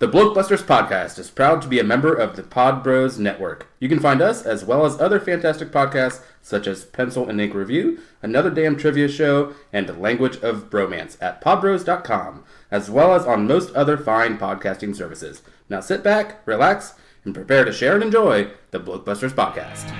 The Blokebusters podcast is proud to be a member of the Pod Bros Network. You can find us, as well as other fantastic podcasts, such as Pencil and Ink Review, Another Damn Trivia Show, and Language of Bromance at podbros.com, as well as on most other fine podcasting services. Now sit back, relax, and prepare to share and enjoy the Blokebusters podcast.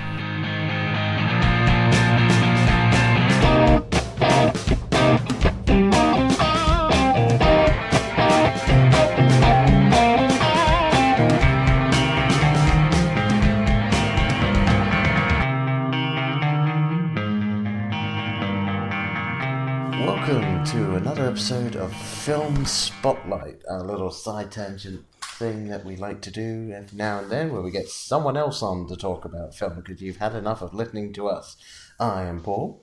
Welcome to another episode of Film Spotlight, a little side tangent thing that we like to do every now and then where we get someone else on to talk about film because you've had enough of listening to us. I am Paul.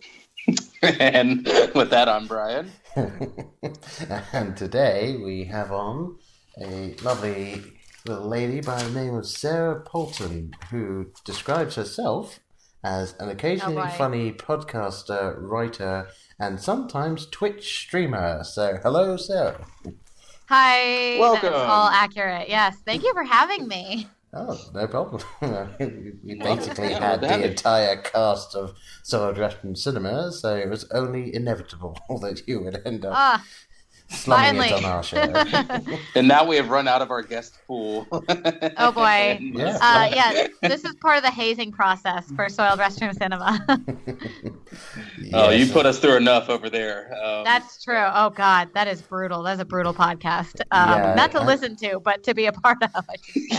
And with that, I'm Brian. And today we have on a lovely little lady by the name of Sara Polton, who describes herself as an occasionally funny podcaster, writer, and sometimes Twitch streamer. So, hello, Sarah. Hi. Welcome. That's all accurate. Yes. Thank you for having me. Oh, no problem. We basically had the entire cast of Soiled Restroom Cinema, so it was only inevitable that you would end up slumming it on our show. And now we have run out of our guest pool. Oh boy. Yeah. This is part of the hazing process for Soiled Restroom Cinema. Oh, you put us through enough over there. That's true. Oh God, that is brutal. That's a brutal podcast. Not to listen to, but to be a part of.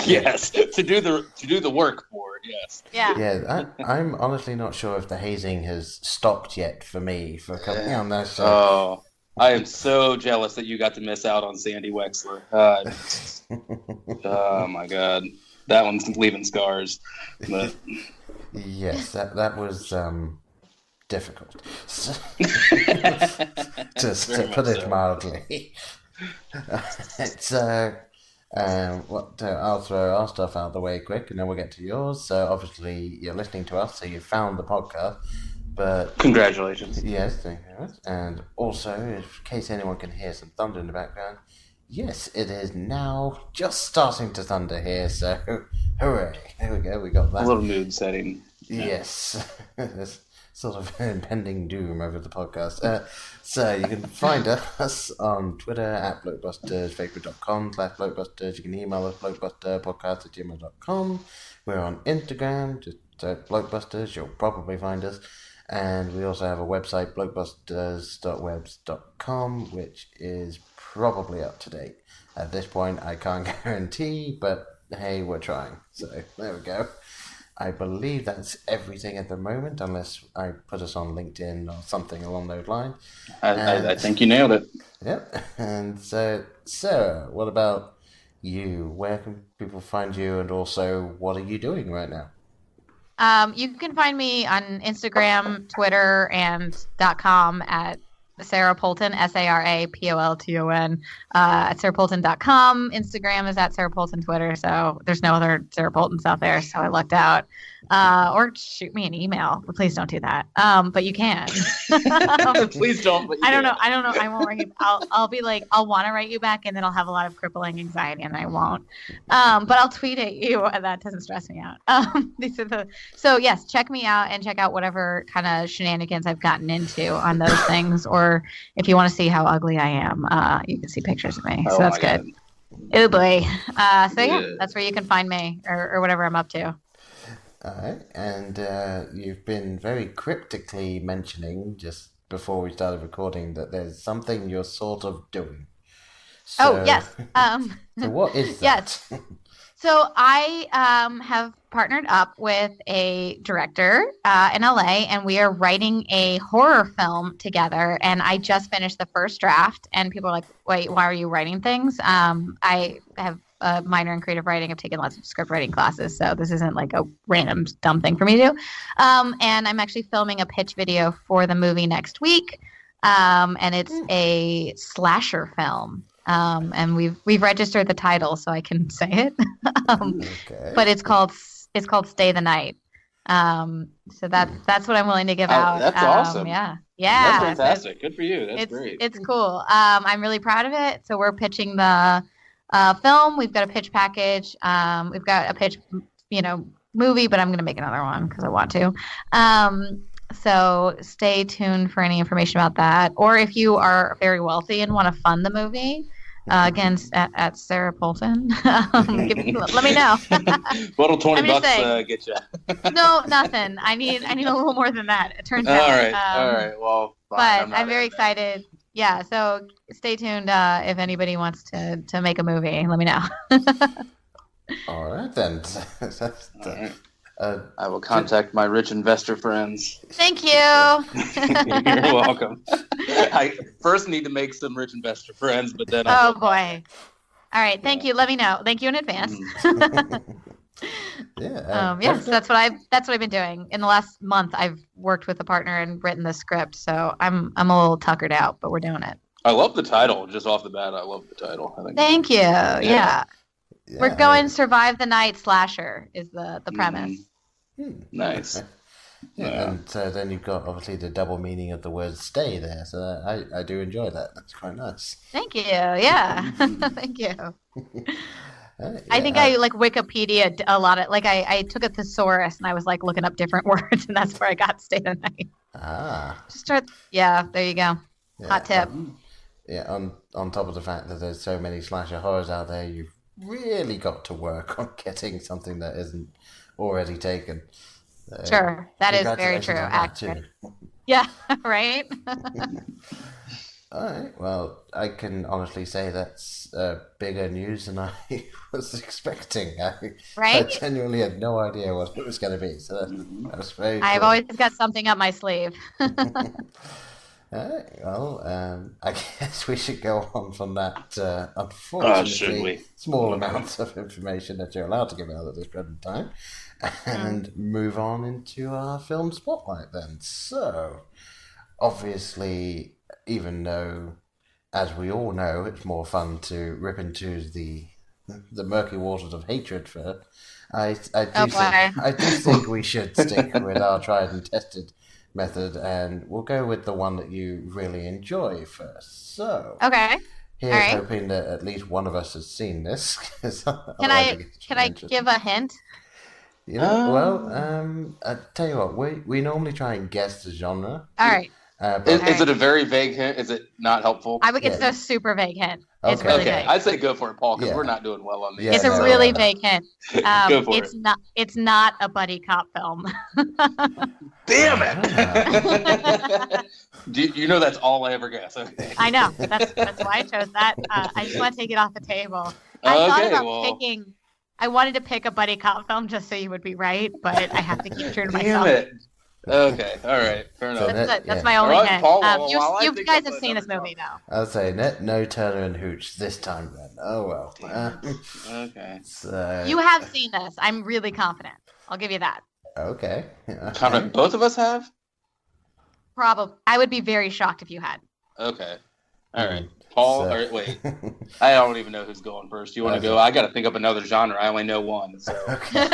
Yes, to do the work for it. Yes. Yeah. Yeah, I'm honestly not sure if the hazing has stopped yet for me for coming on that show. Oh, I am so jealous that you got to miss out on Sandy Wexler. Oh my God, that one's leaving scars. But Yes, that was difficult, just to put it mildly. It's I'll throw our stuff out of the way quick, and then we'll get to yours. So obviously you're listening to us, so you found the podcast. But congratulations. yes, thank you very much. And also, in case anyone can hear some thunder in the background, yes, it is now just starting to thunder here. So hooray! There we go. We got that. A little mood setting. Yes. There's sort of impending doom over the podcast. So you can find us on Twitter at Blokebusters, facebook.com/Blokebusters. You can email us blokebusterpodcast@gmail.com. We're on Instagram, just Blokebusters. You'll probably find us. And we also have a website, blokebusters.webs.com, which is probably up to date. At this point, I can't guarantee, but hey, we're trying. So there we go. I believe that's everything at the moment, unless I put us on LinkedIn or something along those lines. I think you nailed it. Yep. And so, Sarah, what about you? Where can people find you, and also, what are you doing right now? You can find me on Instagram, Twitter, and .com at Sara Polton, SaraPolton, at sarapolton.com. Instagram is at Sara Polton, Twitter, so there's no other Sara Poltons out there, so I lucked out. Or shoot me an email, but please don't do that. But you can. Please don't. But I don't know. I won't write you. I'll be like, I'll want to write you back, and then I'll have a lot of crippling anxiety, and I won't. But I'll tweet at you, and that doesn't stress me out. So yes, check me out and check out whatever kind of shenanigans I've gotten into on those things. Or if you want to see how ugly I am, you can see pictures of me. So that's good. Oh boy. So yeah, that's where you can find me or whatever I'm up to. All right, and you've been very cryptically mentioning just before we started recording that there's something you're sort of doing. So, yes. So what is that? Yes. So I have partnered up with a director in LA, and we are writing a horror film together. And I just finished the first draft, and people are like, "Wait, why are you writing things?" I have a minor in creative writing. I've taken lots of script writing classes, so this isn't like a random dumb thing for me to do. And I'm actually filming a pitch video for the movie next week, and it's a slasher film. And we've registered the title, so I can say it. Okay. But it's called Stay the Night. So that's what I'm willing to give out. That's awesome. Yeah. That's fantastic. Good for you. That's great. It's cool. I'm really proud of it. So we're pitching the film. We've got a pitch package. We've got a pitch, movie, but I'm going to make another one because I want to. So stay tuned for any information about that. Or if you are very wealthy and want to fund the movie, again, at Sara Polton, let me know. What'll $20 get you? No, nothing. I need a little more than that. It turns out. All right. Well, fine. But I'm very excited. Yeah. So stay tuned. If anybody wants to make a movie, let me know. All right then. All right. I will contact my rich investor friends. Thank you. You're welcome. I first need to make some rich investor friends, but then. Oh boy! All right. Thank you. Let me know. Thank you in advance. Yes, that's what I've been doing. In the last month, I've worked with a partner and written the script, so I'm a little tuckered out, but we're doing it. I love the title. Just off the bat, I love the title. I think. Thank you. Yeah. We're going survive the night slasher is the premise. Nice. And so then you've got obviously the double meaning of the word stay there. So I do enjoy that. That's quite nice. Thank you. Yeah. Thank you. I think I Wikipedia a lot of I took a thesaurus and I was looking up different words and that's where I got stay the night. There you go. Yeah, Hot tip. On top of the fact that there's so many slasher horrors out there, you've really got to work on getting something that isn't already taken. Sure, that is very true. Accurate. Yeah, right. All right. Well, I can honestly say that's bigger news than I was expecting. I genuinely had no idea what it was going to be. So that was very cool. I've always got something up my sleeve. All right, well, I guess we should go on from that, unfortunately, small amounts of information that you're allowed to give out at this present time, and move on into our film spotlight then. So, obviously, even though, as we all know, it's more fun to rip into the murky waters of hatred for, I do think we should stick with our tried and tested method, and we'll go with the one that you really enjoy first. So, here's hoping that at least one of us has seen this. Can I give a hint? I tell you what, we normally try and guess the genre. All right. Is it a very vague hint? Is it not helpful? It's a super vague hint. It's really vague. I'd say go for it, Paul, because we're not doing well on these. It's a really vague hint. Go for it. It's not a buddy cop film. Damn it! You know that's all I ever guess. Okay. I know. That's why I chose that. I just want to take it off the table. I thought about picking. I wanted to pick a buddy cop film just so you would be right, but I have to keep true to myself. Damn it. Okay, all right, fair enough. That's my only hint. Paul, you guys have seen this movie, though. I'll say no Turner and Hooch this time then. Oh well. Okay. So... You have seen this. I'm really confident. I'll give you that. Okay. Confident both of us have? Probably. I would be very shocked if you had. Okay. All right. Paul, wait. I don't even know who's going first. You want to go? I got to think up another genre. I only know one. So. Okay.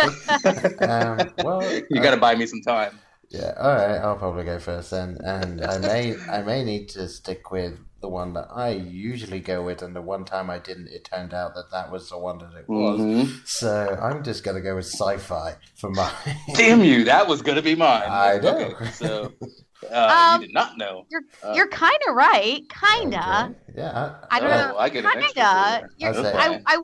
You got to buy me some time. Yeah, all right. I'll probably go first then, and I may need to stick with the one that I usually go with, and the one time I didn't, it turned out that was the one that it was. Mm-hmm. So I'm just gonna go with sci-fi for mine. Damn you! That was gonna be mine. I know. Okay, so you did not know. You're kind of right. Kinda. Okay. Yeah. I don't know. I get an extra. I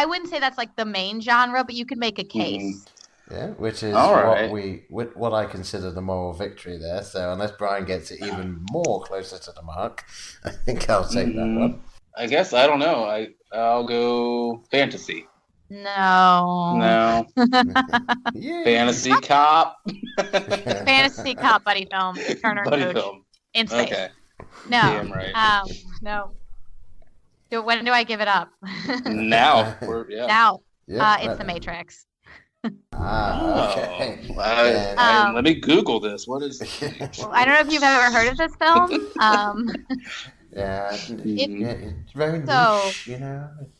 wouldn't say that's the main genre, but you could make a case. Mm-hmm. Yeah, which is what I consider the moral victory there. So unless Brian gets it even more closer to the mark, I think I'll take that one. I guess I don't know. I'll go fantasy. No. Fantasy cop. Fantasy cop buddy film. Turner buddy film. In space. Okay. No. Damn right. No. When do I give it up? Now. Now. It's The Matrix. Okay. Let me Google this. What is? Well, I don't know if you've ever heard of this film. It's very niche.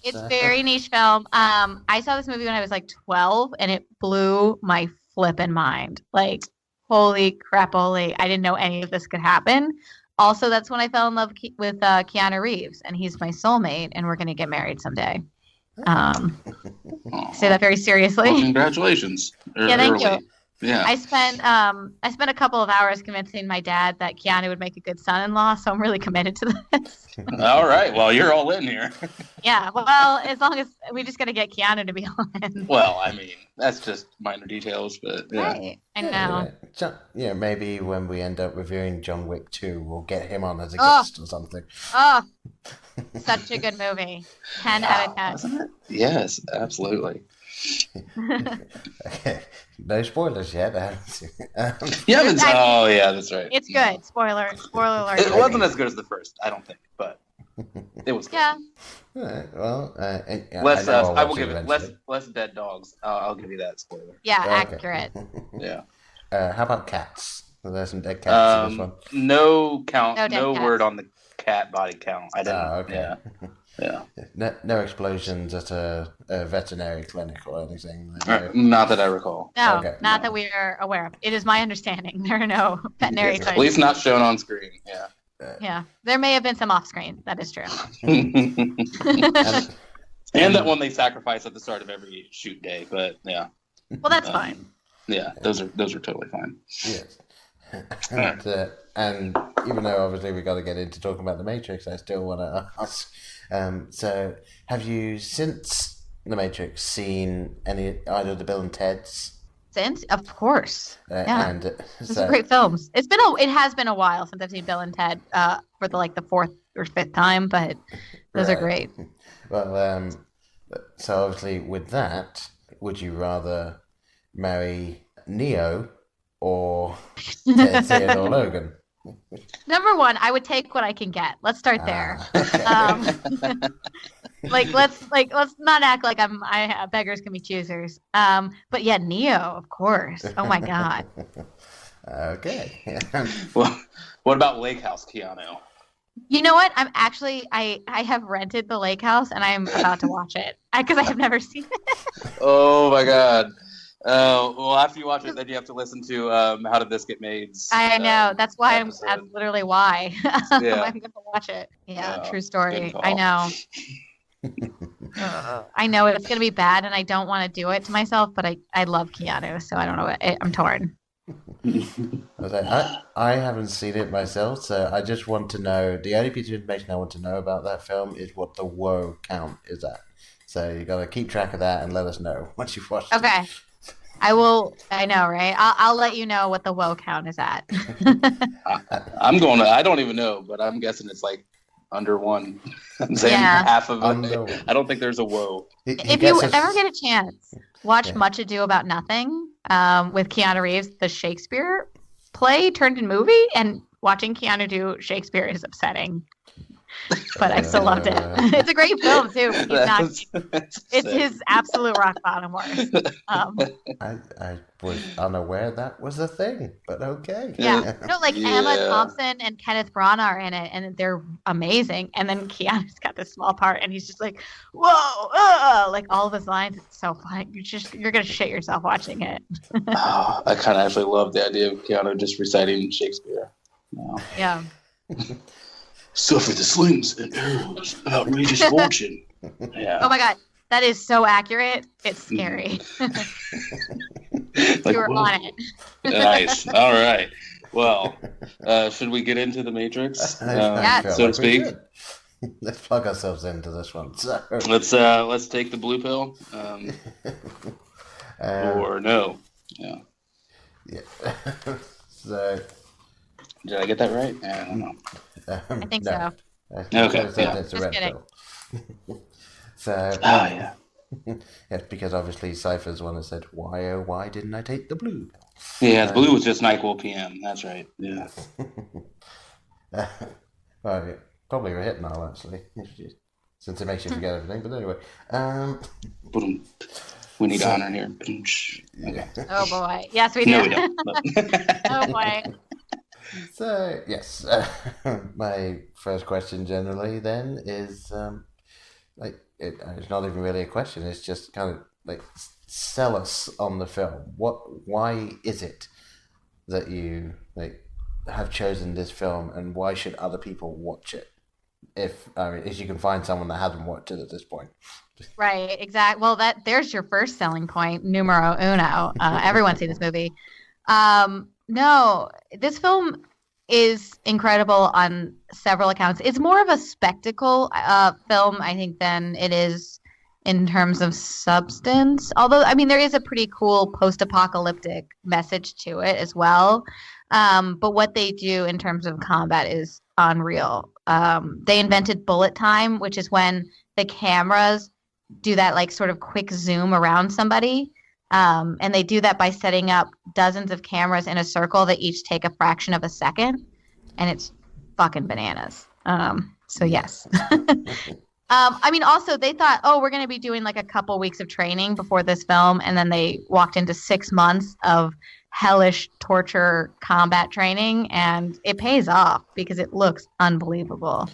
It's very niche film. I saw this movie when I was 12, and it blew my flippin' mind. Holy crapoly! I didn't know any of this could happen. Also, that's when I fell in love with Keanu Reeves, and he's my soulmate, and we're gonna get married someday. Say that very seriously. Well, congratulations. Yeah, thank you. Yeah. I spent a couple of hours convincing my dad that Keanu would make a good son-in-law, so I'm really committed to this. All right. Well, you're all in here. Yeah. Well, as long as we just got to get Keanu to be on. Well, I mean, that's just minor details, but yeah. Right. I know. Yeah, maybe when we end up reviewing John Wick 2, we'll get him on as a guest or something. Oh, such a good movie. 10 out of 10. Wasn't it? Yes, absolutely. Okay. No spoilers yet. Yeah, oh yeah, that's right. It's good. Spoiler alert. It wasn't as good as the first, I don't think, but it was good. Yeah. All right, well, Less, I will watch it give it eventually. less dead dogs. I'll give you that spoiler. Yeah, Okay. accurate. Yeah. How about cats? There's some dead cats in this one. No count. No dead No cats. word on the cat body count. I didn't. Okay. Yeah. No explosions at a veterinary clinic or anything. Not that I recall. No, Okay. not that we are aware of. It is my understanding there are no veterinary At clinics. least not shown on screen. Yeah. Yeah, there may have been some off-screen. That is true. And that one they sacrifice at the start of every shoot day, but yeah. Well, that's fine. Yeah, those are totally fine. Yes. And even though obviously we got to get into talking about the Matrix, I still want to ask. So, have you since the Matrix seen either of the Bill and Ted's? Since, of course. Yeah. And Those are great films. It has been a while since I've seen Bill and Ted for the fourth or fifth time, but those are great. Well, so obviously with that, would you rather marry Neo or Theodore Logan? Number one, I would take what I can get. Let's start there. Let's not act like beggars can be choosers. But yeah, Neo, of course. Oh my God. Okay. Well, what about Lake House Keanu? You know what? I have rented the Lake House and I'm about to watch it because I have never seen it. Oh my God. Well, after you watch it, then you have to listen to How Did This Get Made? I know. That's why episode. that's literally why. Yeah. I'm going to watch it. Yeah, true Good story. call. I know. I know it's going to be bad and I don't want to do it to myself, but I love Keanu, so I don't know. I'm torn. I haven't seen it myself, so I just want to know. The only piece of information I want to know about that film is what the woe count is at. So you got to keep track of that and let us know once you've watched it. Okay. I will. I know, right? I'll let you know what the woe count is at. I don't even know, but I'm guessing it's like under one. I'm saying half of it. I don't think there's a woe. If you ever get a chance, watch Much Ado About Nothing with Keanu Reeves, the Shakespeare play turned in movie, and watching Keanu do Shakespeare is upsetting. But I still loved it. It's a great film too. It's his absolute rock bottom work. I was unaware that was a thing, but okay. Yeah, Emma Thompson and Kenneth Branagh are in it, and they're amazing. And then Keanu's got this small part, and he's just like, "Whoa!" Like all of his lines. It's so funny. You're gonna shit yourself watching it. I kind of actually love the idea of Keanu just reciting Shakespeare. Yeah. Suffer the slings and arrows of outrageous fortune. Yeah. Oh my God, that is so accurate. It's scary. You were on it. Nice. All right. Well, should we get into the Matrix, so to speak? Let's plug ourselves into this one. So. Let's take the blue pill, or no. Yeah. So. Did I get that right? I don't know. I think so. Okay. It's a red pill. So. Yeah. Yes, because obviously Cypher's one that said, why didn't I take the blue pill? Yeah, the blue was just NyQuil PM. That's right. Yeah. Well, probably retinol, actually, since it makes you forget everything. But anyway. We need honor here. Okay. Oh, boy. Yes, we do. No, we don't. Oh, boy. So, yes, my first question generally then is, it's not even really a question, it's just kind of sell us on the film. Why is it that you have chosen this film, and why should other people watch it? if you can find someone that hasn't watched it at this point. Right, exactly. Well, there's your first selling point, numero uno. Everyone's seen this movie. No, this film is incredible on several accounts. It's more of a spectacle film, I think, than it is in terms of substance. Although, I mean, there is a pretty cool post-apocalyptic message to it as well. But what they do in terms of combat is unreal. They invented bullet time, which is when the cameras do that like sort of quick zoom around somebody. And they do that by setting up dozens of cameras in a circle that each take a fraction of a second. And it's fucking bananas. So yes. I mean, also they thought, we're going to be doing like a couple weeks of training before this film. And then they walked into 6 months of hellish torture combat training, and it pays off because it looks unbelievable.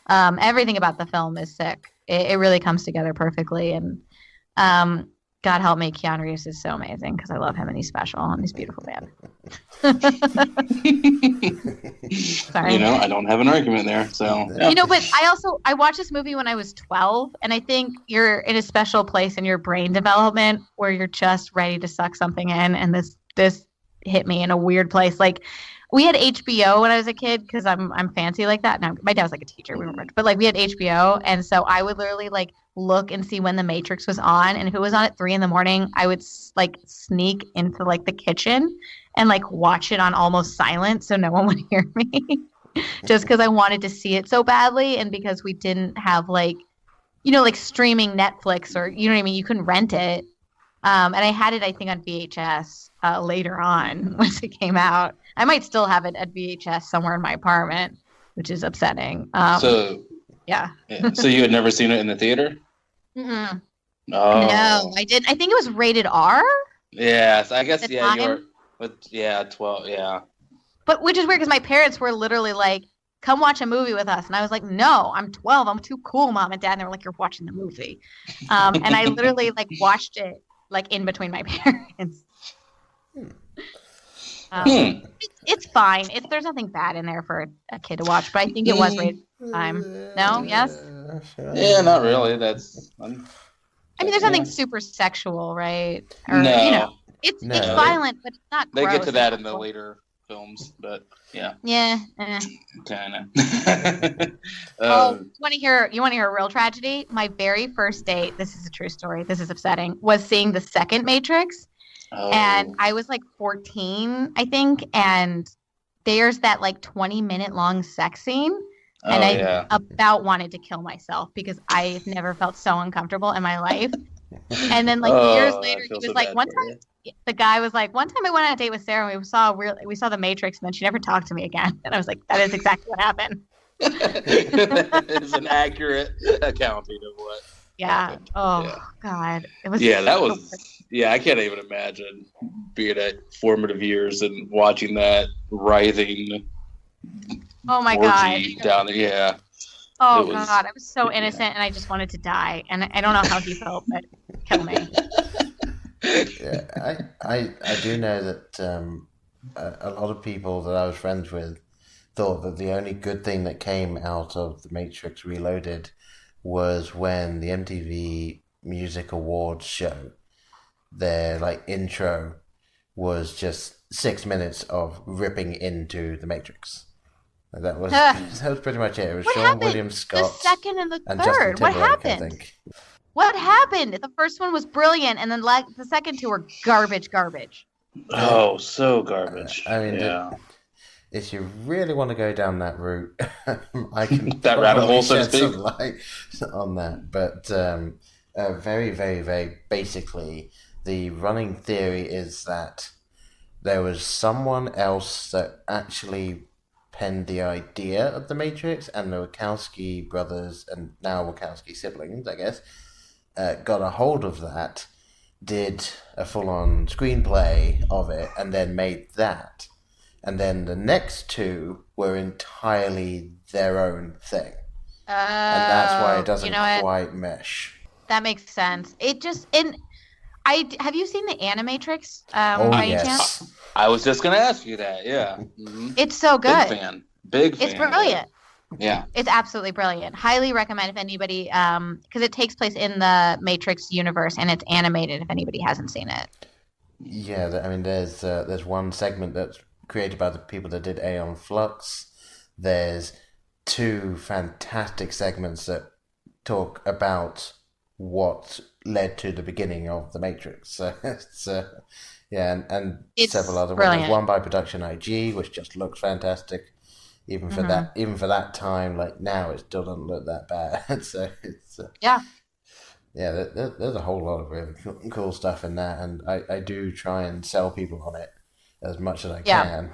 Everything about the film is sick. It really comes together perfectly. And God help me, Keanu Reeves is so amazing because I love him and he's special and he's a beautiful man. Sorry. I don't have an argument there. So yeah. But I watched this movie when I was 12, and I think you're in a special place in your brain development where you're just ready to suck something in, and this hit me in a weird place. Like, we had HBO when I was a kid because I'm fancy like that. No, my dad was like a teacher. We were rich, but like we had HBO, and so I would literally like look and see when The Matrix was on, and if it was on at 3 a.m, I would like sneak into like the kitchen and like watch it on almost silent so no one would hear me, just because I wanted to see it so badly, and because we didn't have like streaming Netflix or what I mean. You couldn't rent it, and I had it I think on VHS later on once it came out. I might still have it at VHS somewhere in my apartment, which is upsetting. Yeah. So you had never seen it in the theater? Mm-mm. Oh. No, I did. I think it was rated R. Yes, I guess. Yeah, you time? were. But 12. Yeah. But which is weird because my parents were literally like, "Come watch a movie with us," and I was like, "No, I'm 12. I'm too cool, Mom and Dad." And they were like, "You're watching the movie," and I literally like watched it like in between my parents. It's fine. There's nothing bad in there for a kid to watch, but I think it was rated time. No? Yes? Yeah, not really. I mean, there's nothing super sexual, right? Or, no. It's violent, but it's not They gross. get to that in the later films, but yeah. Yeah. Kind of. You want to hear a real tragedy? My very first date, this is a true story, this is upsetting, was seeing the second Matrix. And I was like 14, I think, and there's that like 20-minute long sex scene, and I about wanted to kill myself because I've never felt so uncomfortable in my life. And then like years later, he was like, one time I went on a date with Sarah and we saw The Matrix, and then she never talked to me again. And I was like, that is exactly what happened. It's an accurate accounting of what. Yeah. happened. Oh Yeah. God. It was. Yeah, that was. Yeah, I can't even imagine being at formative years and watching that writhing. Oh my orgy God. down there. Yeah. Oh God, I was so innocent, and I just wanted to die. And I don't know how he felt, but kill me. Yeah, I do know that a lot of people that I was friends with thought that the only good thing that came out of The Matrix Reloaded was when the MTV Music Awards show, their like intro was just 6 minutes of ripping into The Matrix. That was pretty much it. It was Sean William Scott, the second and the and third. Justin What Timberlake, I happened? think. What happened? The first one was brilliant, and then the second two were garbage. Oh, so garbage. I mean, yeah. If you really want to go down that route, I can That rabbit hole, so to shed some speak. light on that. But very, very, very basically, the running theory is that there was someone else that actually penned the idea of the Matrix, and the Wachowski brothers, and now Wachowski siblings, I guess, got a hold of that, did a full-on screenplay of it, and then made that. And then the next two were entirely their own thing. And that's why it doesn't quite mesh. That makes sense. Have you seen the Animatrix? I was just going to ask you that, yeah. Mm-hmm. It's so good. Big fan. It's brilliant. Yeah. It's absolutely brilliant. Highly recommend if anybody, because it takes place in the Matrix universe and it's animated if anybody hasn't seen it. Yeah, I mean, there's one segment that's created by the people that did Aeon Flux. There's two fantastic segments that talk about what led to the beginning of the Matrix. So it's and It's several other ones. brilliant. There's one by Production IG, which just looks fantastic. Even for that time, like now, it still doesn't look that bad. So it's Yeah. yeah, there's a whole lot of really cool stuff in that, and I do try and sell people on it as much as I can.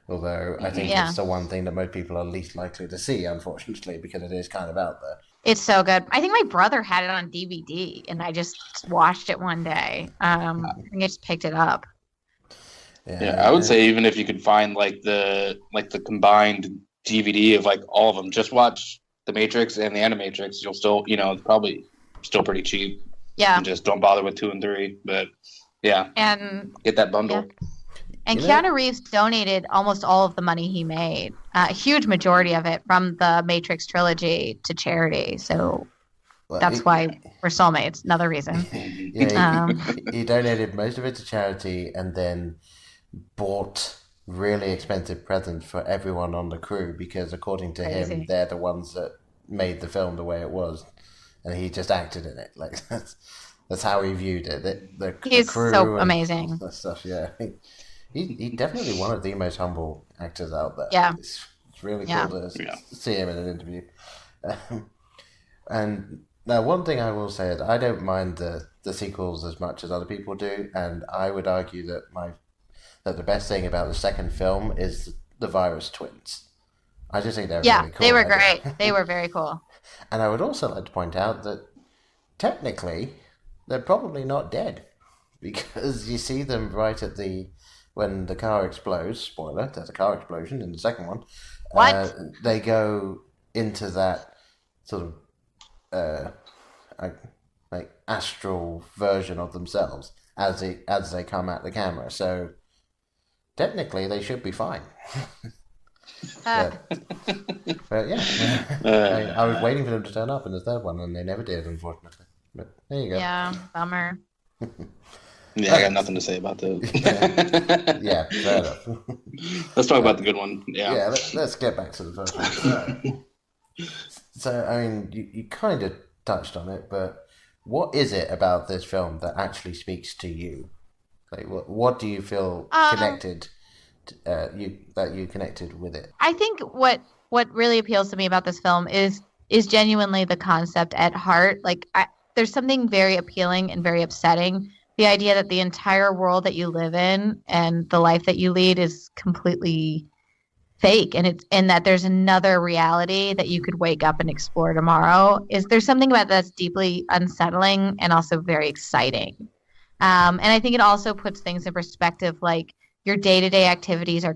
Although I think it's the one thing that most people are least likely to see, unfortunately, because it is kind of out there. It's so good. I think my brother had it on DVD, and I just watched it one day. I think I just picked it up. Yeah, I would say even if you could find like the combined DVD of like all of them, just watch The Matrix and The Animatrix. You'll still, it's probably still pretty cheap. Yeah. And just don't bother with 2 and 3. But yeah, and get that bundle. Yeah. And Keanu Reeves donated almost all of the money he made, a huge majority of it from the Matrix trilogy to charity. So that's why we're soulmates. Another reason. Yeah, he donated most of it to charity and then bought really expensive presents for everyone on the crew because, according to him, they're the ones that made the film the way it was, and he just acted in it. Like that's how he viewed it. He's the crew so amazing. That stuff, yeah. He definitely one of the most humble actors out there. Yeah. It's really cool to see him in an interview. And now, one thing I will say is I don't mind the sequels as much as other people do, and I would argue that the best thing about the second film is the virus twins. I just think they're really cool. They were great. They were very cool. And I would also like to point out that technically they're probably not dead because you see them right at when the car explodes. Spoiler: there's a car explosion in the second one. What? They go into that sort of like astral version of themselves as they come at the camera. So technically, they should be fine. But yeah, I was waiting for them to turn up in the third one, and they never did, unfortunately. But there you go. Yeah, bummer. Yeah, I got nothing to say about those. Yeah, fair enough. Let's talk about the good one. Yeah, let's get back to the first one. So, I mean, you kind of touched on it, but what is it about this film that actually speaks to you? Like, what do you feel connected? That you connected with it? I think what really appeals to me about this film is genuinely the concept at heart. Like, there's something very appealing and very upsetting. The idea that the entire world that you live in and the life that you lead is completely fake, and that there's another reality that you could wake up and explore tomorrow. There's something about that's deeply unsettling and also very exciting. And I think it also puts things in perspective. Like, your day-to-day activities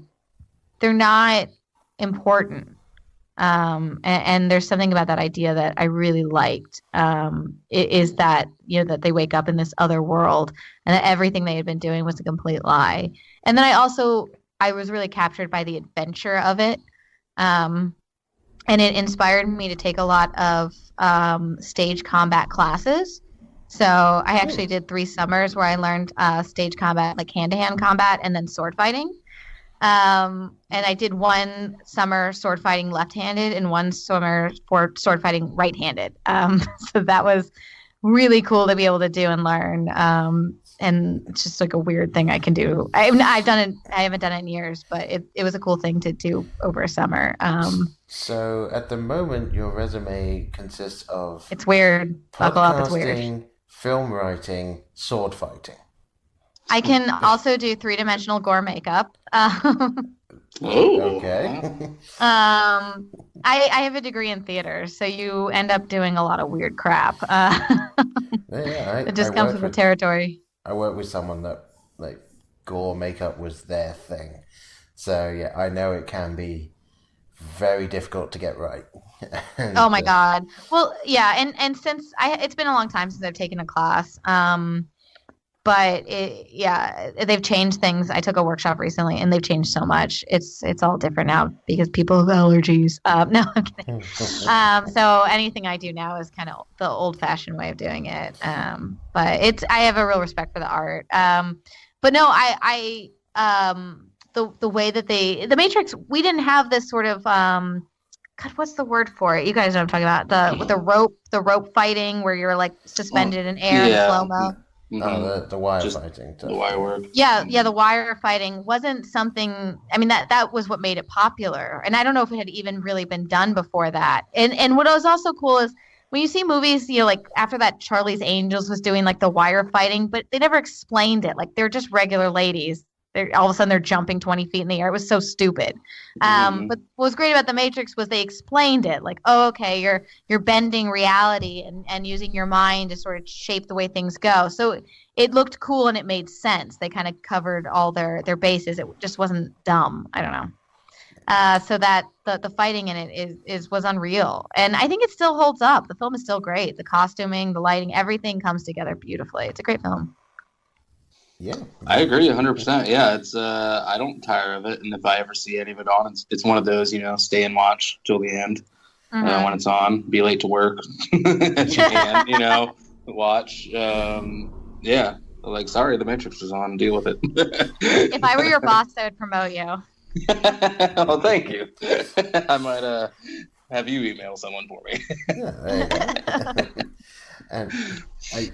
they're not important. And there's something about that idea that I really liked. Is that, that they wake up in this other world and that everything they had been doing was a complete lie. And then I was really captured by the adventure of it. And it inspired me to take a lot of stage combat classes. So I actually did 3 summers where I learned stage combat, like hand-to-hand combat, and then sword fighting. And I did 1 summer sword fighting left-handed and 1 summer for sword fighting right-handed. So that was really cool to be able to do and learn. And it's just like a weird thing I can do. I've done it. I haven't done it in years, but it was a cool thing to do over a summer. So at the moment, your resume consists of it's weird. Buckle up, it's weird. Film writing, sword fighting. I can also do 3-dimensional gore makeup. Okay. I have a degree in theater, so you end up doing a lot of weird crap. It just comes with the territory. I worked with someone that like gore makeup was their thing, so yeah, I know it can be very difficult to get right. And, oh my god! Well, yeah, and since it's been a long time since I've taken a class. but they've changed things. I took a workshop recently, and they've changed so much. It's all different now because people have allergies. No, I'm kidding. So anything I do now is kind of the old-fashioned way of doing it. But I have a real respect for the art. But no, the way that the Matrix, we didn't have this sort of God, what's the word for it? You guys know what I'm talking about. With the rope fighting where you're like suspended in air in slow-mo. Mm-hmm. The wire fighting. The wire work. Yeah, the wire fighting wasn't something. I mean, that was what made it popular, and I don't know if it had even really been done before that. And what was also cool is when you see movies, like after that, Charlie's Angels was doing like the wire fighting, but they never explained it. Like they're just regular ladies. All of a sudden they're jumping 20 feet in the air. It was so stupid. But what was great about The Matrix was they explained it. Like, oh, okay, you're bending reality and using your mind to sort of shape the way things go. So it looked cool and it made sense. They kind of covered all their bases. It just wasn't dumb. I don't know. So that the fighting in it was unreal. And I think it still holds up. The film is still great. The costuming, the lighting, everything comes together beautifully. It's a great film. Yeah, I agree 100%. Yeah, it's I don't tire of it, and if I ever see any of it on, it's one of those, stay and watch till the end when it's on. Be late to work if you can, watch. Yeah, like sorry, The Matrix was on. Deal with it. If I were your boss, I would promote you. Well, thank you. I might have you email someone for me. Yeah, there you go. And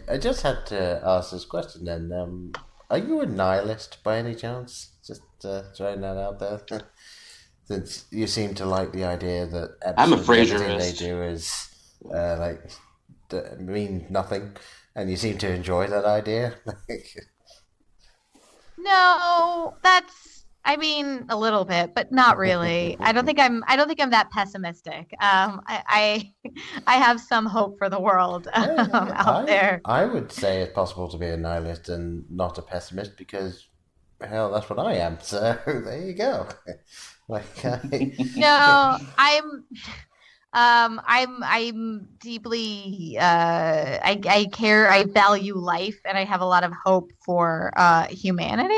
I just had to ask this question then. Are you a nihilist by any chance? Just throwing that out there. Since you seem to like the idea that I'm a everything Frasierist. they do is mean nothing, and you seem to enjoy that idea. No, I mean a little bit, but not really. I don't think I'm that pessimistic. I have some hope for the world out there. I would say it's possible to be a nihilist and not a pessimist because, hell, that's what I am. So there you go. No, I'm deeply I care. I value life, and I have a lot of hope for humanity.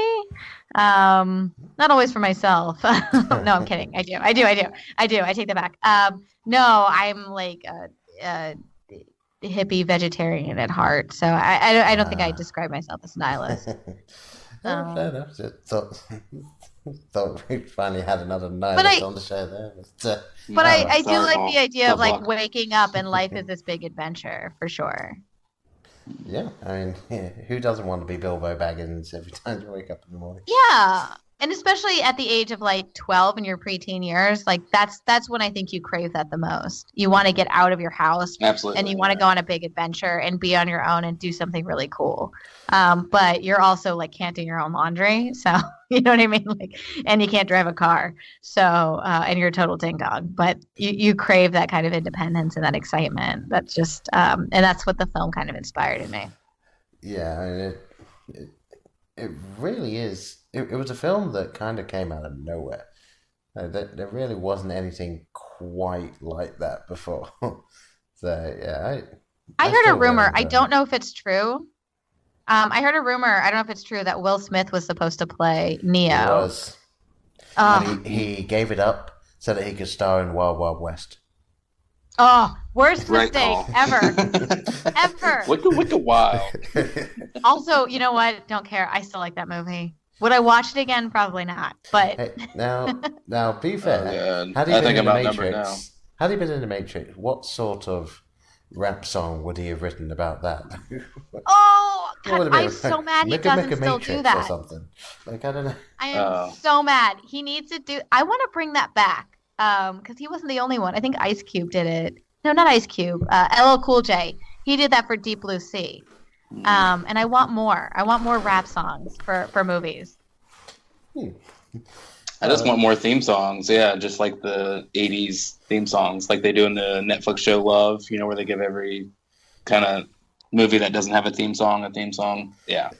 Not always for myself. No, I'm kidding. I do. I take that back. No, I'm like a hippie vegetarian at heart. So I don't think I describe myself as nihilist. Fair enough. Thought we finally had another nihilist on the show there. But I do like the idea of like waking up and life is this big adventure for sure. Yeah, I mean, who doesn't want to be Bilbo Baggins every time you wake up in the morning? Yeah, and especially at the age of like 12 in your preteen years, like that's when I think you crave that the most. You want to get out of your house, absolutely, and you want to go on a big adventure and be on your own and do something really cool. But you're also like can't do your own laundry, so you know what I mean. Like, and you can't drive a car, so and you're a total ding dong. But you crave that kind of independence and that excitement. That's just and that's what the film kind of inspired in me. Yeah, I mean, it really is. It was a film that kind of came out of nowhere. There really wasn't anything quite like that before. So yeah, I heard a rumor. I don't know if it's true. I heard a rumor. I don't know if it's true that Will Smith was supposed to play Neo. He was. And he gave it up so that he could star in Wild Wild West. Oh, worst mistake ever. Ever. Wicked Wild. Also, you know what? Don't care. I still like that movie. Would I watch it again? Probably not. But hey, now, be fair. Had he been in the Matrix, what sort of rap song would he have written about that? Oh, God, I'm so mad he doesn't still do that. Or something. Like, I don't know. I am so mad. He needs to do. I want to bring that back because he wasn't the only one. I think Ice Cube did it. No, not Ice Cube. LL Cool J. He did that for Deep Blue Sea. And I want more. I want more rap songs for movies. I just want more theme songs. Yeah, just like the 80s theme songs, like they do in the Netflix show Love, where they give every kind of movie that doesn't have a theme song a theme song. Yeah,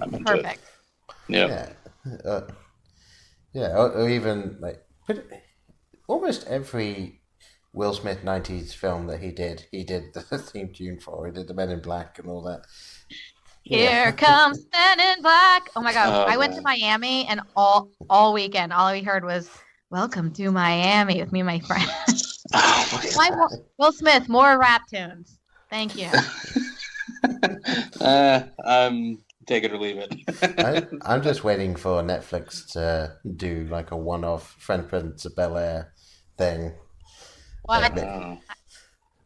I'm into Perfect. It. Yeah. Or even like almost every Will Smith 90s film that he did the theme tune for. He did the Men in Black and all that. Here comes Men in Black. Oh my God. Oh, I went to Miami and all weekend, all we heard was, welcome to Miami with me and my friends. Oh my God. Will Smith, more rap tunes. Thank you. I'm take it or leave it. I'm just waiting for Netflix to do like a one-off Fresh Prince of Bel-Air thing. What? But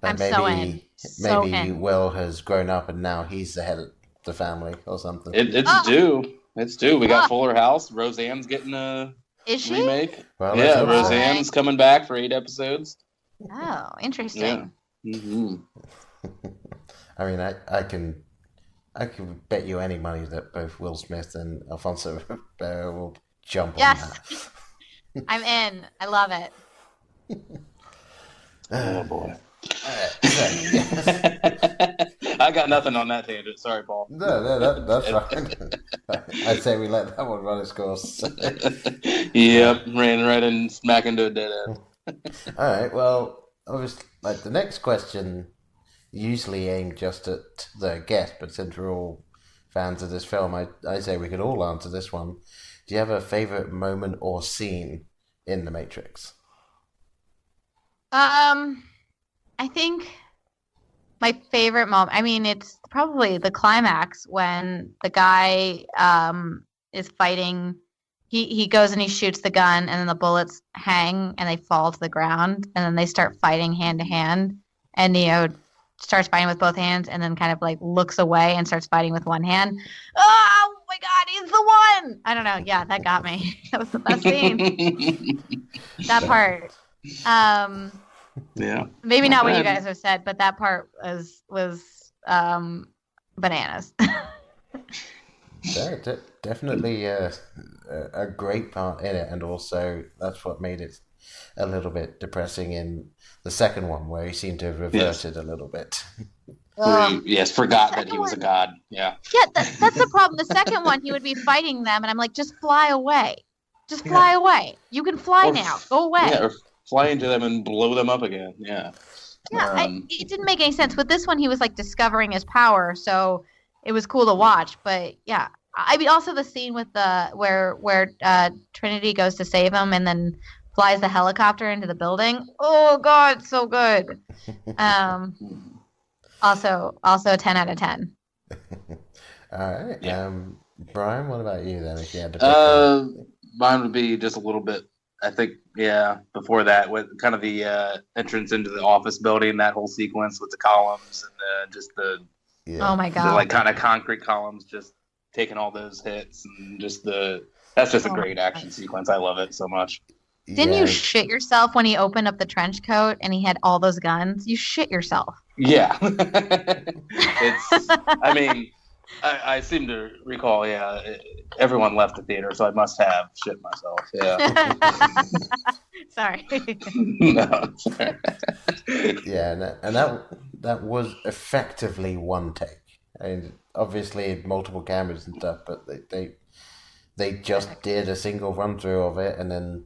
I'm so in. So maybe in. Will has grown up and now he's the head of the family or something. It's due. It's due. We got Fuller House. Roseanne's getting a remake. Well, yeah, Roseanne's coming back for 8 episodes. Oh, interesting. Yeah. Mm-hmm. I mean, I can bet you any money that both Will Smith and Alfonso Ribeiro will jump on that. I'm in. I love it. Oh boy. I got nothing on that tangent. Sorry, Paul. No, that's fine. I'd say we let that one run its course. Yep, ran right and smack into a dead end. All right. Well, obviously, like the next question, usually aimed just at the guest, but since we're all fans of this film, I say we could all answer this one. Do you have a favorite moment or scene in The Matrix? I think my favorite moment, I mean, it's probably the climax when the guy is fighting. He goes and he shoots the gun, and then the bullets hang and they fall to the ground, and then they start fighting hand to hand, and Neo starts fighting with both hands and then kind of like looks away and starts fighting with one hand. Oh my God, he's the one! I don't know. Yeah, that got me. That was the best scene. That part. Yeah. Maybe not what you guys have said, but that part was bananas. Yeah, definitely a great part in it, and also that's what made it a little bit depressing in the second one, where he seemed to have reverted a little bit. Forgot that he was a god. Yeah. Yeah, that's the problem. The second one, he would be fighting them, and I'm like, just fly away. Just fly away. You can fly now. Go away. Yeah, or fly into them and blow them up again. Yeah. Yeah, it didn't make any sense. With this one, he was like discovering his power, so it was cool to watch. But yeah, I mean, also the scene with where Trinity goes to save him and then flies the helicopter into the building. Oh God, so good. Also 10 out of 10. All right. Yeah. Brian, what about you then? If you had to pick mine would be just a little bit. I think, before that, with kind of the entrance into the office building, that whole sequence with the columns and just the oh my God, the, like kind of concrete columns, just taking all those hits and just that's just a great action sequence. I love it so much. Didn't you shit yourself when he opened up the trench coat and he had all those guns? You shit yourself. Yeah. I mean, I seem to recall, everyone left the theater, so I must have shit myself. Yeah. Sorry. No. Yeah, and that was effectively one take. I mean, obviously multiple cameras and stuff, but they just did a single run through of it, and then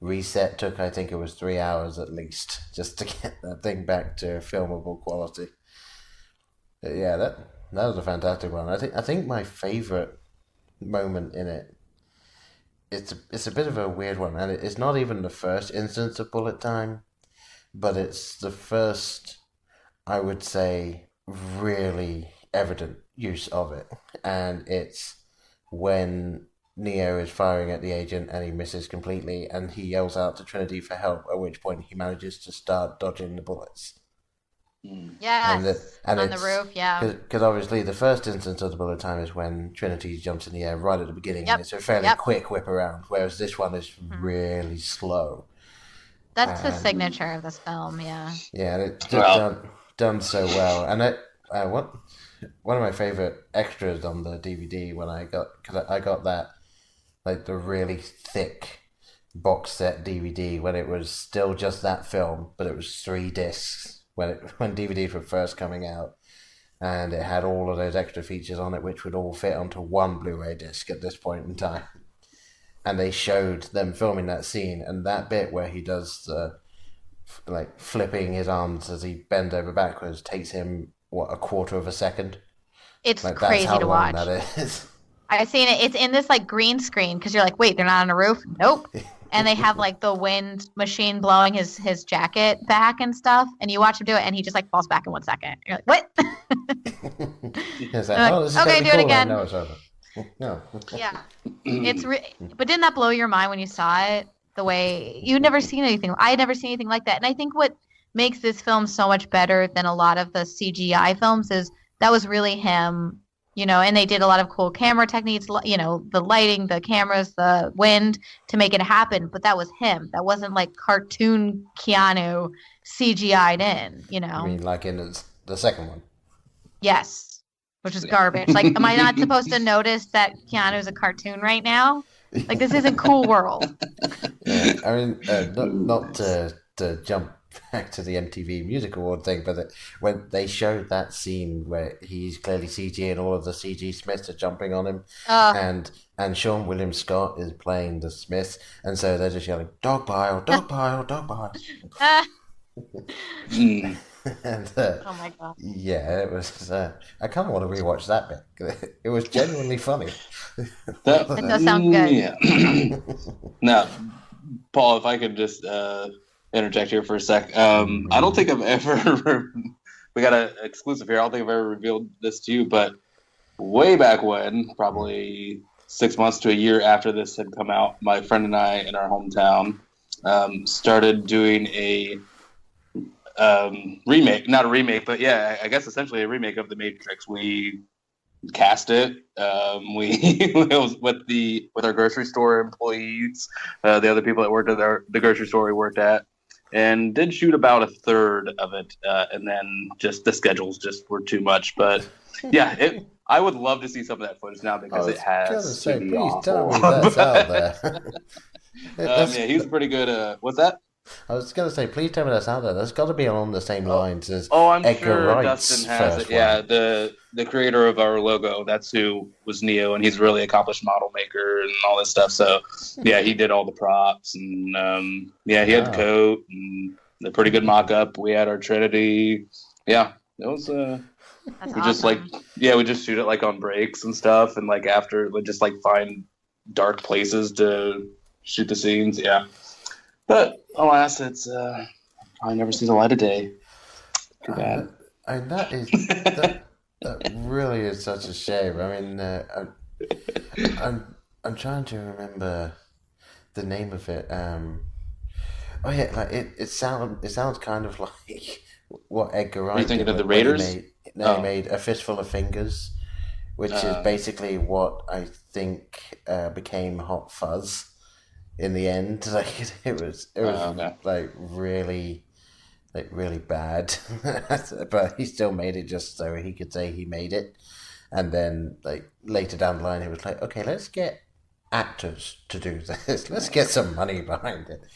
reset took, I think it was 3 hours at least, just to get that thing back to filmable quality. But yeah, that was a fantastic one. I think my favorite moment in it, it's a bit of a weird one, and it's not even the first instance of bullet time, but it's the first, I would say, really evident use of it, and it's when Neo is firing at the agent and he misses completely, and he yells out to Trinity for help, at which point he manages to start dodging the bullets. Yes, and on the roof, yeah. Because obviously the first instance of the bullet time is when Trinity jumps in the air right at the beginning, and it's a fairly quick whip around, whereas this one is really slow. That's the signature of this film, yeah. Yeah, and it's done so well. And one of my favorite extras on the DVD because I got that, like the really thick box set DVD when it was still just that film, but it was 3 discs when DVDs were first coming out, and it had all of those extra features on it, which would all fit onto one Blu-ray disc at this point in time. And they showed them filming that scene, and that bit where he does the flipping his arms as he bends over backwards takes him a quarter of a second. It's Like, crazy that's how to long watch. that is. I've seen it. It's in this like green screen because you're like, wait, they're not on a roof? Nope. And they have like the wind machine blowing his jacket back and stuff. And you watch him do it, and he just like falls back in 1 second. You're like, what? It's like, oh, this is okay, gonna be do cool. it again. No, it's over. No. Yeah, but didn't that blow your mind when you saw it? The way you'd never seen anything. I had never seen anything like that. And I think what makes this film so much better than a lot of the CGI films is that was really him. And they did a lot of cool camera techniques, the lighting, the cameras, the wind to make it happen. But that was him. That wasn't like cartoon Keanu CGI'd in, You mean like in the second one? Yes, which is garbage. Like, am I not supposed to notice that Keanu's a cartoon right now? Like, this isn't Cool World. Yeah, I mean, not to jump back to the MTV Music Award thing, but when they showed that scene where he's clearly CG and all of the CG Smiths are jumping on him, and Sean William Scott is playing the Smiths, and so they're just yelling, dog pile, dog pile, dog pile. And, oh my god! Yeah, it was. I kind of want to rewatch that bit. It was genuinely funny. That does sound good. Yeah. Now, Paul, if I could just interject here for a sec. I don't think I've ever. We got an exclusive here. I don't think I've ever revealed this to you, but way back when, probably 6 months to a year after this had come out, my friend and I in our hometown started doing a remake, not a remake, but yeah, I guess essentially a remake of The Matrix. We cast it. It was with our grocery store employees, the other people that worked at the grocery store we worked at, and did shoot about a third of it, and then just the schedules just were too much. But yeah, I would love to see some of that footage now because it has. Please tell me that's out there. Yeah, he's pretty good. What's that? I was going to say, please tell me that's out there. That's got to be along the same lines as I'm Edgar sure Wright's Dustin has first it. Yeah, one. the creator of our logo, that's who was Neo, and he's a really accomplished model maker and all this stuff. So, yeah, he did all the props, and he had the coat and the pretty good mock-up. We had our Trinity. Yeah, it was. We just we just shoot it like on breaks and stuff, and like after we just like find dark places to shoot the scenes. Yeah. But alas, it's probably never seen the light of day. Too bad. And that really is such a shame. I mean, I'm trying to remember the name of it. Oh yeah, like it sounds kind of like what Edgar Wright. Are you thinking of the Raiders? He made A Fistful of Fingers, which is basically what I think became Hot Fuzz. In the end, like it was like really bad, but he still made it just so he could say he made it. And then like later down the line, he was like, okay, let's get actors to do this. Let's get some money behind it.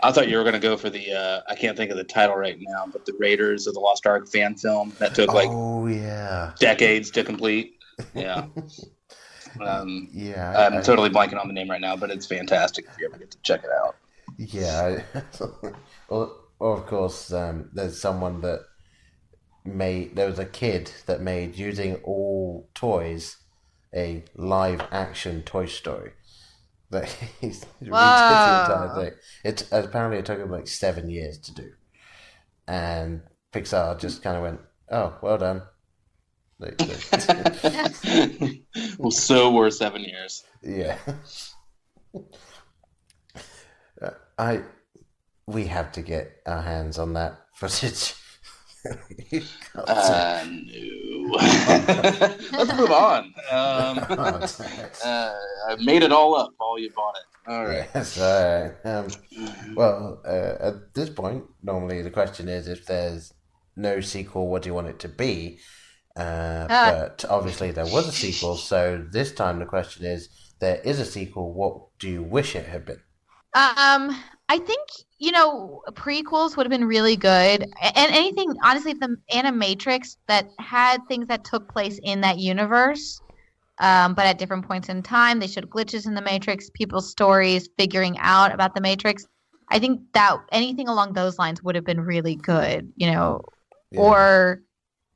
I thought you were going to go for the I can't think of the title right now, but the Raiders of the Lost Ark fan film that took decades to complete. Yeah. I'm totally blanking on the name right now, but it's fantastic if you ever get to check it out. Yeah. Well, of course, there's someone that there was a kid that made, using all toys, a live action Toy Story. That he's redid the entire thing. Apparently it took him like 7 years to do. And Pixar just kind of went, oh, well done. Well, so were 7 years. Yeah. We have to get our hands on that footage. No. Let's move on. I made it all up. Paul, you bought it. All right. Yes, all right. Well, at this point, normally the question is, if there's no sequel, what do you want it to be? But obviously there was a sequel, so this time the question is, there is a sequel, what do you wish it had been? I think, prequels would have been really good. And anything, honestly, the Animatrix that had things that took place in that universe, but at different points in time. They showed glitches in the Matrix, people's stories, figuring out about the Matrix. I think that anything along those lines would have been really good, Or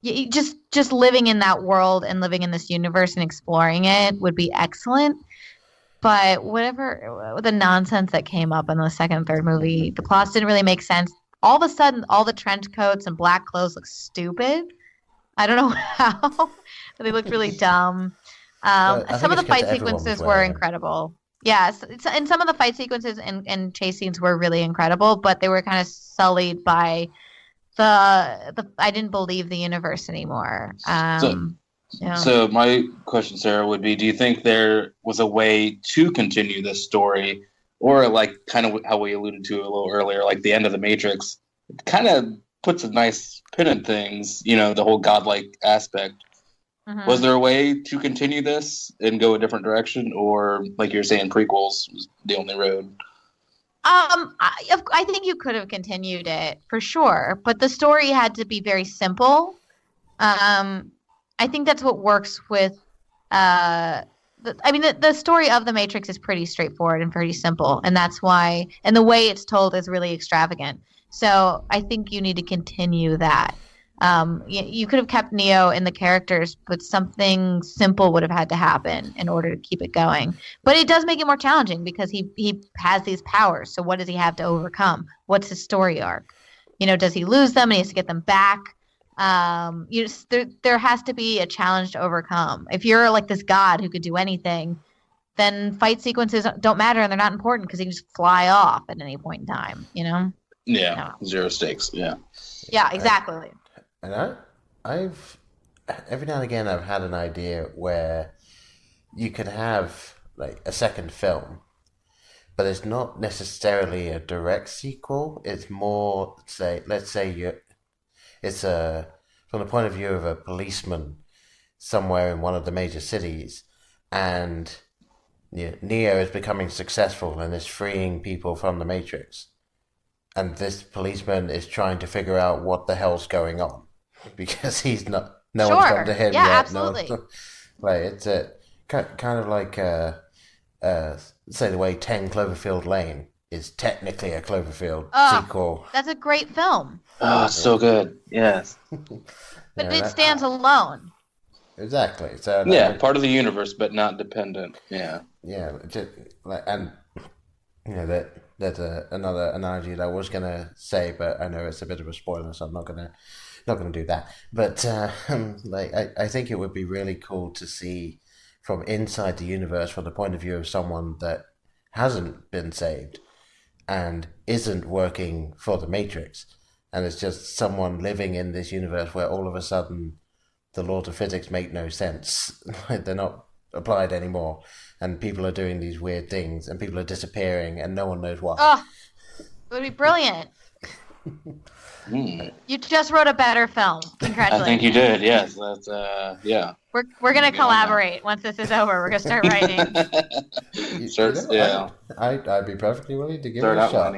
just living in that world and living in this universe and exploring it would be excellent. But whatever the nonsense that came up in the second and third movie, the plots didn't really make sense. All of a sudden, all the trench coats and black clothes look stupid. I don't know how, but they looked really dumb. Some of the fight sequences were incredible. Yes, and some of the fight sequences and chase scenes were really incredible, but they were kind of sullied by the I didn't believe the universe anymore. So my question, Sarah, would be: do you think there was a way to continue this story, or like kind of how we alluded to a little earlier, like the end of the Matrix, it kind of puts a nice pin in things, the whole godlike aspect. Mm-hmm. Was there a way to continue this and go a different direction, or like you're saying, prequels was the only road? I think you could have continued it for sure, but the story had to be very simple. I think that's what works with. The story of the Matrix is pretty straightforward and pretty simple, and that's why. And the way it's told is really extravagant. So I think you need to continue that. You could have kept Neo in the characters, but something simple would have had to happen in order to keep it going. But it does make it more challenging because he has these powers. So what does he have to overcome? What's his story arc? Does he lose them and he has to get them back? There has to be a challenge to overcome. If you're like this god who could do anything, then fight sequences don't matter and they're not important because he can just fly off at any point in time. Yeah, zero stakes. Yeah. Yeah, exactly. And I've every now and again I've had an idea where you could have like a second film, but it's not necessarily a direct sequel. It's more let's say it's from the point of view of a policeman somewhere in one of the major cities, and Neo is becoming successful and is freeing people from the Matrix, and this policeman is trying to figure out what the hell's going on because he's not. No one's come to him yet. Absolutely. It's kind of like say the way 10 Cloverfield Lane is technically a Cloverfield sequel. That's a great film. Oh, it's so good. Yes. But it stands alone. Exactly. So part of the universe, but not dependent. Yeah. Yeah, and that's another analogy that I was gonna say, but I know it's a bit of a spoiler, so I'm not gonna do that. But I think it would be really cool to see from inside the universe, from the point of view of someone that hasn't been saved and isn't working for the Matrix, and it's just someone living in this universe where all of a sudden the laws of physics make no sense. They're not applied anymore, and people are doing these weird things, and people are disappearing, and no one knows why. Oh, it would be brilliant. You just wrote a better film. Congratulations. I think you did. Yes, that's yeah. We're gonna collaborate once this is over. We're gonna start writing. I'd be perfectly willing to give it a shot.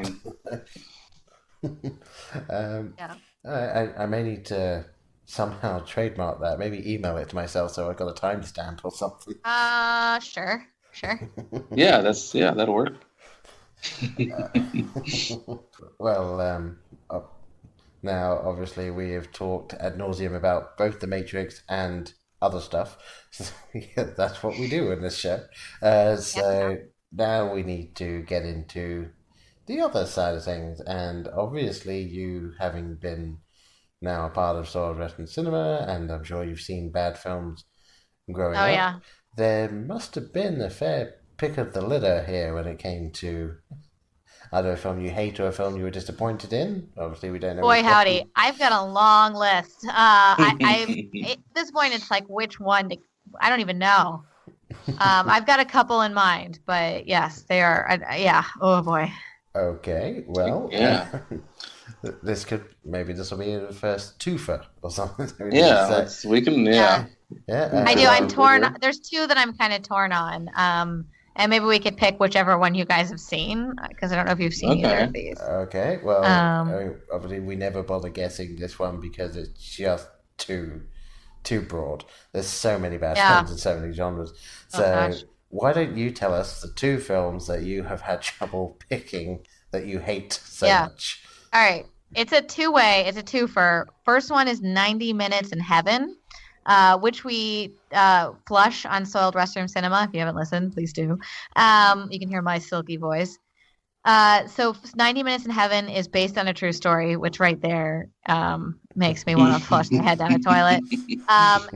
I may need to somehow trademark that. Maybe email it to myself so I got a timestamp or something. Sure. Yeah, that'll work. Well, now obviously we have talked ad nauseum about both the Matrix and other stuff. So, that's what we do in this show. Now we need to get into the other side of things, and obviously you having been now a part of Soiled Restroom Cinema, and I'm sure you've seen bad films growing up. Yeah. There must have been a fair pick of the litter here when it came to either a film you hate or a film you were disappointed in. Obviously, we don't know. Boy, howdy. I've got a long list. At this point, it's like which one I don't even know. I've got a couple in mind, but yes, they are. Oh, boy. Okay, well, yeah. This will be the first twofer or something. Yeah, we can. Yeah. I do. I'm torn. There's two that I'm kind of torn on. And maybe we could pick whichever one you guys have seen, because I don't know if you've seen either of these. Okay, well, obviously we never bother guessing this one because it's just too broad. There's so many bad films in so many genres. So why don't you tell us the two films that you have had trouble picking that you hate so much? All right. It's a two-way. It's a twofer. First one is 90 Minutes in Heaven, which we flush on Soiled Restroom Cinema. If you haven't listened, please do. You can hear my silky voice. So 90 Minutes in Heaven is based on a true story, which right there makes me want to flush my head down a toilet.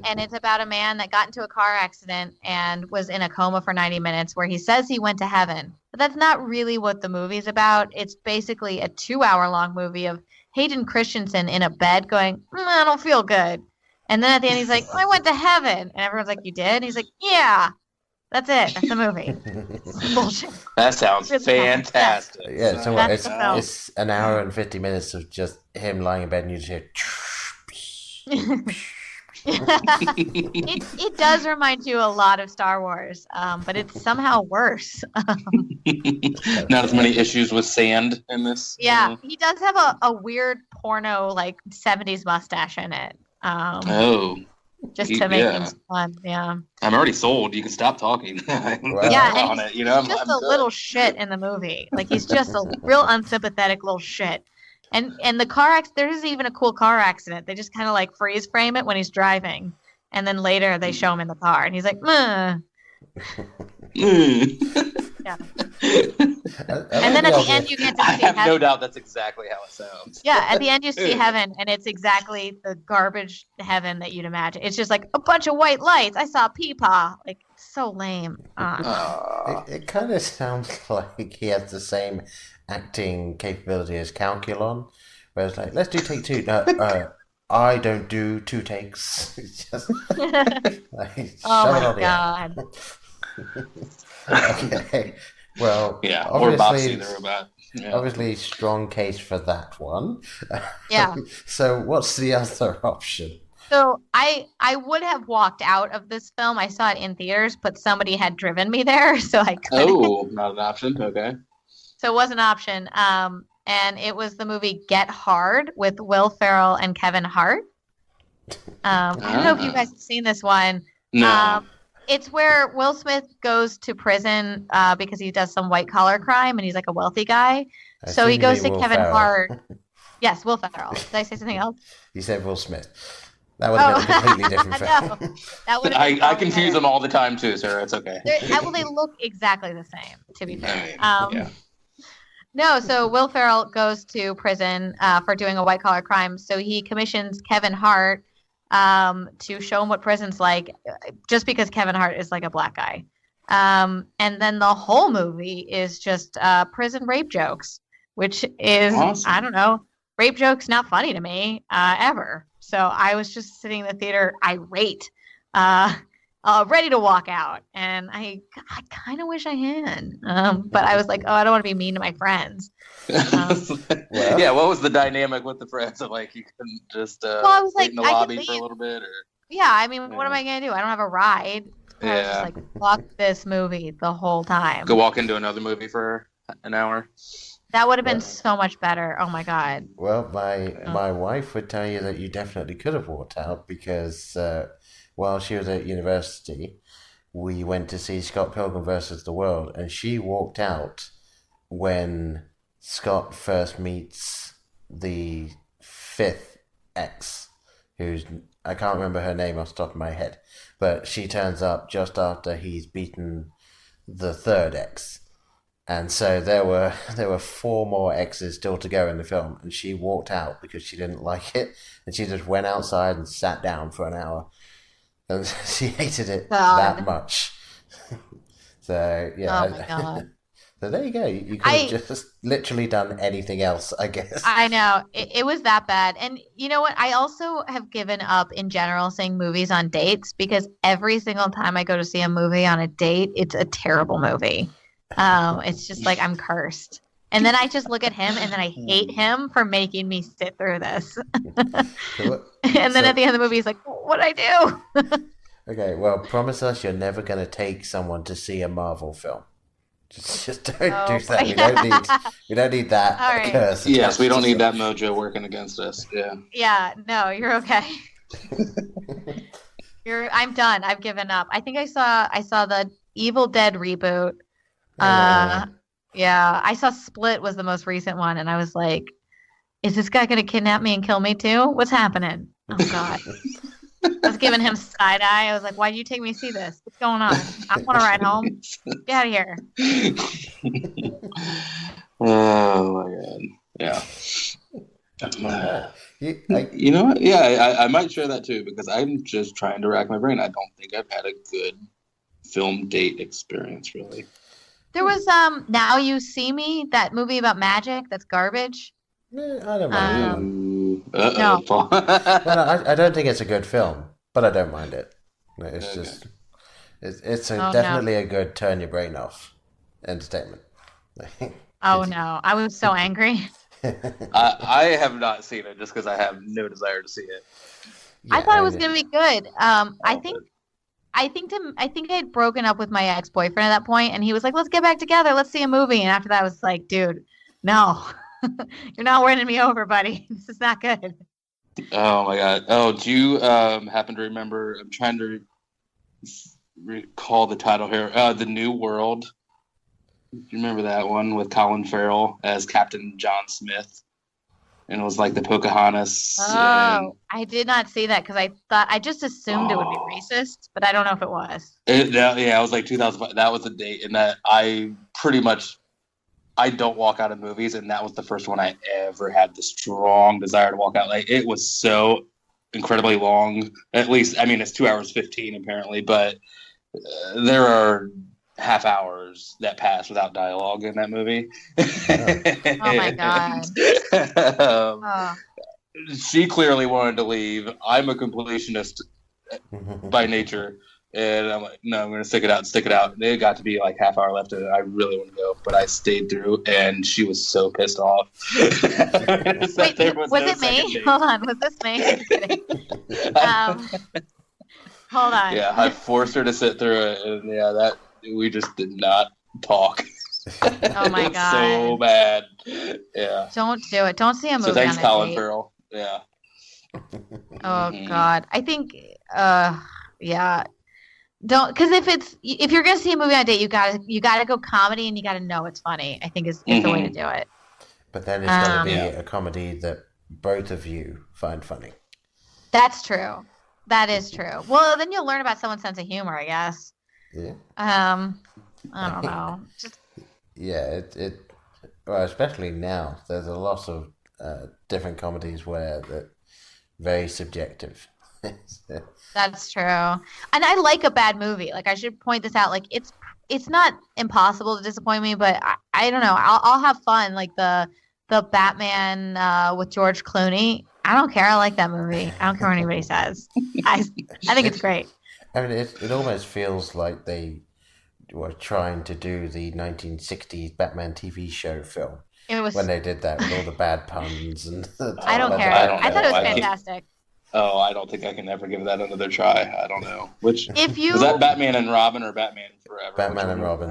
And it's about a man that got into a car accident and was in a coma for 90 minutes where he says he went to heaven. But that's not really what the movie's about. It's basically a 2-hour-long movie of Hayden Christensen in a bed going, I don't feel good. And then at the end, he's like, I went to heaven. And everyone's like, you did? And he's like, yeah. That's it. That's the movie. Bullshit. That sounds fantastic. Yeah, so it's an hour and 50 minutes of just him lying in bed and you just hear... It does remind you a lot of Star Wars, but it's somehow worse. Not as many issues with sand in this. Yeah, he does have a weird porno, like 70s mustache in it. Just to make things fun, yeah. I'm already sold. You can stop talking. Yeah, on it, you know. He's just a little shit in the movie. Like he's just a real unsympathetic little shit. And the car there isn't even a cool car accident. They just kind of like freeze frame it when he's driving, and then later they show him in the car, and he's like, yeah. And then at the end you get to see heaven. No doubt that's exactly how it sounds. Yeah, at the end you see heaven, and it's exactly the garbage heaven that you'd imagine. It's just like a bunch of white lights. I saw Peepaw. Like, so lame. It kind of sounds like he has the same acting capability as Calculon, where it's like, let's do take two. I don't do 2 takes. It's just like, oh my god. Okay. Well, yeah, or Bobsy the Robot. Yeah. Obviously, strong case for that one. Yeah. So, what's the other option? So, I would have walked out of this film. I saw it in theaters, but somebody had driven me there, so I couldn't. Oh, not an option. Okay. So it was an option, and it was the movie Get Hard with Will Ferrell and Kevin Hart. I don't know if you guys have seen this one. No. It's where Will Smith goes to prison because he does some white-collar crime, and he's like a wealthy guy. So he goes to Kevin Hart. Yes, Will Ferrell. Did I say something else? You said Will Smith. That would have been a completely different film. No, that would I confuse them all the time, too, Sarah. It's okay. They look exactly the same, to be fair. Yeah. No, so Will Ferrell goes to prison for doing a white-collar crime. So he commissions Kevin Hart to show him what prison's like, just because Kevin Hart is like a black guy. And then the whole movie is just prison rape jokes, which is, awesome. I don't know, rape jokes not funny to me ever. So I was just sitting in the theater irate, ready to walk out. And I kind of wish I had. But I was like, I don't want to be mean to my friends. Yeah, what was the dynamic with the friends? Of like, you couldn't just I was like, wait in the lobby for a little bit? Or... Yeah, I mean, what am I going to do? I don't have a ride. I was just like, fuck this movie the whole time. Go walk into another movie for an hour. That would have been so much better. Oh my god. Well, my wife would tell you that you definitely could have walked out because while she was at university, we went to see Scott Pilgrim vs. the World, and she walked out when Scott first meets the 5th ex, who's, I can't remember her name off the top of my head, but she turns up just after he's beaten the 3rd ex. And so there were 4 more exes still to go in the film, and she walked out because she didn't like it, and she just went outside and sat down for an hour, and she hated it that much. So yeah. Oh my god. So there you go. You could have just literally done anything else, I guess. I know. It was that bad. And you know what? I also have given up in general seeing movies on dates because every single time I go to see a movie on a date, it's a terrible movie. It's just like I'm cursed. And then I just look at him and then I hate him for making me sit through this. And then at the end of the movie, he's like, what'd I do? Okay, well, promise us you're never going to take someone to see a Marvel film. Just don't do that. We don't need that curse. Yes, we don't need that mojo working against us. Yeah. Yeah, no, you're okay. I'm done. I've given up. I think I saw the Evil Dead reboot. Yeah, I saw Split was the most recent one, and I was like, is this guy gonna kidnap me and kill me too? What's happening? Oh God. I was giving him side eye. I was like, why did you take me to see this? What's going on? I want to ride home. Get out of here. Oh my God. Yeah. You know what? Yeah, I might share that too because I'm just trying to rack my brain. I don't think I've had a good film date experience really. There was Now You See Me, that movie about magic. That's garbage. I don't mind that one. No. Well, I don't think it's a good film, but I don't mind it. It's just it's definitely a good turn your brain off entertainment. Oh no, I was so angry. I have not seen it just because I have no desire to see it. Yeah, I thought it was gonna be good. I think I had broken up with my ex-boyfriend at that point, and he was like, "Let's get back together. Let's see a movie." And after that, I was like, "Dude, no, you're not winning me over, buddy. This is not good." Oh my God! Oh, do you happen to remember? I'm trying to recall the title here. The New World. Do you remember that one with Colin Farrell as Captain John Smith? And it was like the Pocahontas. Oh, I did not see that because I just assumed it would be racist, but I don't know if it was. Yeah, it was like 2005. That was the date, and that I don't walk out of movies, and that was the first one I ever had the strong desire to walk out. Like it was so incredibly long. At least, I mean, it's 2 hours 15 apparently, but there are half hours that pass without dialogue in that movie. Oh my God. She clearly wanted to leave. I'm a completionist by nature. And I'm like, no, I'm going to stick it out. And it got to be like half hour left, and I really want to go, but I stayed through, and she was so pissed off. Wait, was it me? Hold on, was this me? Just kidding. Hold on. Yeah, I forced her to sit through it, and that we just did not talk. Oh my God, so bad. Yeah. Don't do it. Don't see a movie. So thanks, on Colin date. Farrell. Yeah. Oh God, I think, yeah. Don't, because if you're gonna see a movie on a date, you gotta go comedy, and you gotta know it's funny. I think is the way to do it. But then it's gotta be a comedy that both of you find funny. That's true. That is true. Well, then you'll learn about someone's sense of humor, I guess. Yeah. I don't know. Well, especially now, there's a lot of different comedies where they're very subjective. That's true. And I like a bad movie. Like, I should point this out. Like, it's not impossible to disappoint me, but I don't know. I'll have fun. Like the Batman with George Clooney. I don't care. I like that movie. I don't care what anybody says. I think it's great. I mean, it almost feels like they were trying to do the 1960s Batman TV show film. It was when they did that with all the bad puns and. I don't care. I thought it was fantastic. Oh, I don't think I can ever give that another try. I don't know. Was that Batman and Robin or Batman Forever? Batman and Robin.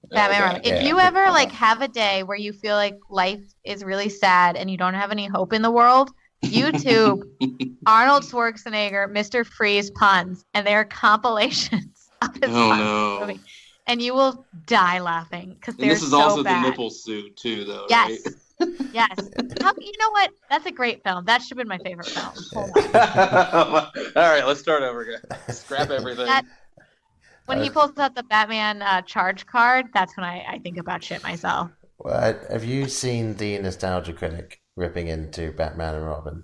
Batman and Robin. If you ever have a day where you feel like life is really sad and you don't have any hope in the world, YouTube Arnold Schwarzenegger, Mr. Freeze puns, and they're compilations of his movie. And you will die laughing because they're so bad. This is also the nipple suit too, though. Yes. Right? Yes. You know what? That's a great film. That should have been my favorite film. Hold on. All right, let's start over again. Scrap everything. When he pulls out the Batman charge card, that's when I think about shit myself. Well, have you seen the Nostalgia Critic ripping into Batman and Robin?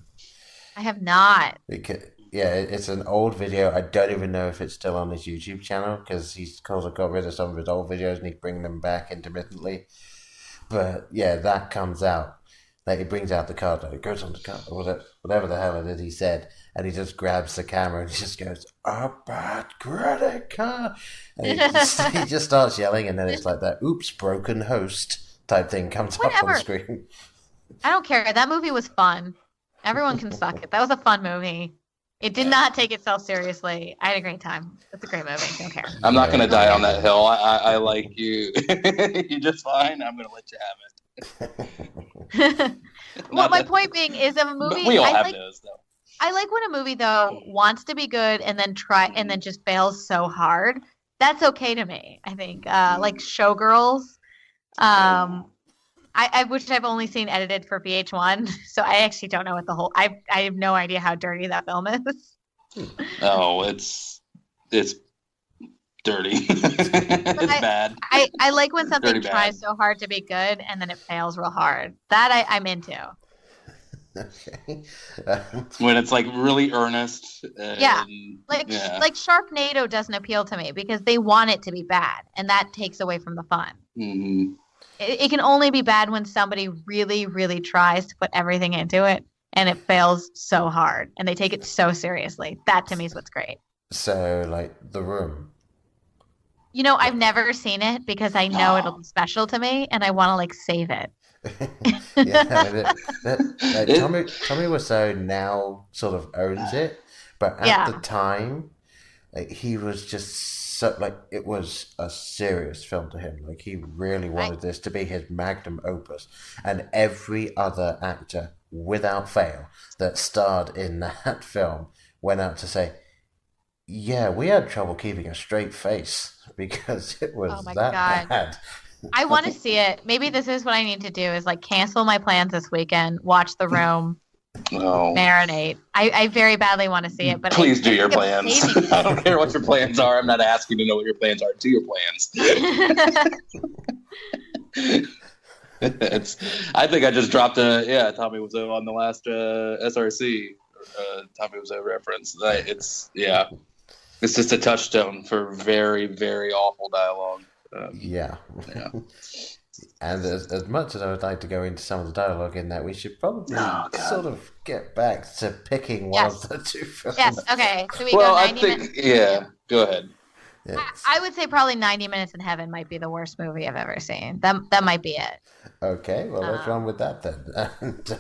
I have not. It's an old video. I don't even know if it's still on his YouTube channel because he's got rid of some of his old videos and he's bringing them back intermittently. But yeah, that comes out. Like he brings out the card, it goes on the card, or whatever the hell it is he said, and he just grabs the camera and he just goes, "A bad credit card," and he just starts yelling, and then it's like that "oops, broken host" type thing comes up on the screen. I don't care. That movie was fun. Everyone can suck it. That was a fun movie. It did not take itself seriously. I had a great time. It's a great movie. Don't care. I'm not going to die on that hill. I like you. You're just fine. I'm going to let you have it. Well, my point being is a movie. We all have those, though. I like when a movie, though, wants to be good and then just fails so hard. That's okay to me, I think. Like Showgirls. which I've only seen edited for VH1, so I actually don't know what the whole. I have no idea how dirty that film is. Oh, it's dirty. It's bad. I like when something Dirty tries bad. so hard to be good and then it fails real hard. That I'm into. Okay. When it's like really earnest. Yeah. Like Sharknado doesn't appeal to me because they want it to be bad, and that takes away from the fun. Mm-hmm. It can only be bad when somebody really, really tries to put everything into it and it fails so hard and they take it so seriously. That to me is what's great. So, like, The Room. I've never seen it because I know it'll be special to me and I want to like save it. Yeah, Tommy Wiseau now sort of owns it, but at the time, like, he was just so, like, it was a serious film to him. Like, he really wanted this to be his magnum opus, and every other actor, without fail, that starred in that film went out to say, yeah, we had trouble keeping a straight face because it was bad. I want to see it. Maybe this is what I need to do is like cancel my plans this weekend, watch The Room, marinate. I very badly want to see it, but please do your plans. I don't care what your plans are. I'm not asking to know what your plans are. Do your plans. I think I just dropped Tommy Wiseau on the last SRC Tommy Wiseau reference. It's just a touchstone for very, very awful dialogue. Yeah. And as much as I would like to go into some of the dialogue in that, we should probably sort of get back to picking one of the two films. Yes, okay. So we go 90 minutes. Yeah, go ahead. I would say probably 90 Minutes in Heaven might be the worst movie I've ever seen. That might be it. Okay, well, let's run with that then. And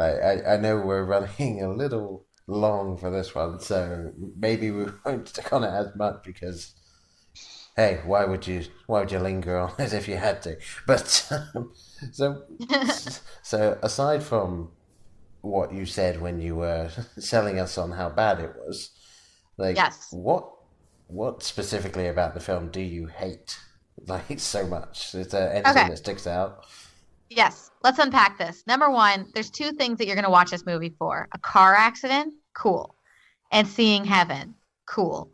I know we're running a little long for this one, so maybe we won't stick on it as much because... Hey, why would you linger on it if you had to? But so aside from what you said when you were selling us on how bad it was, like what specifically about the film do you hate like so much? Is there anything that sticks out? Yes, let's unpack this. Number one, there's two things that you're going to watch this movie for: a car accident, cool, and seeing heaven, cool.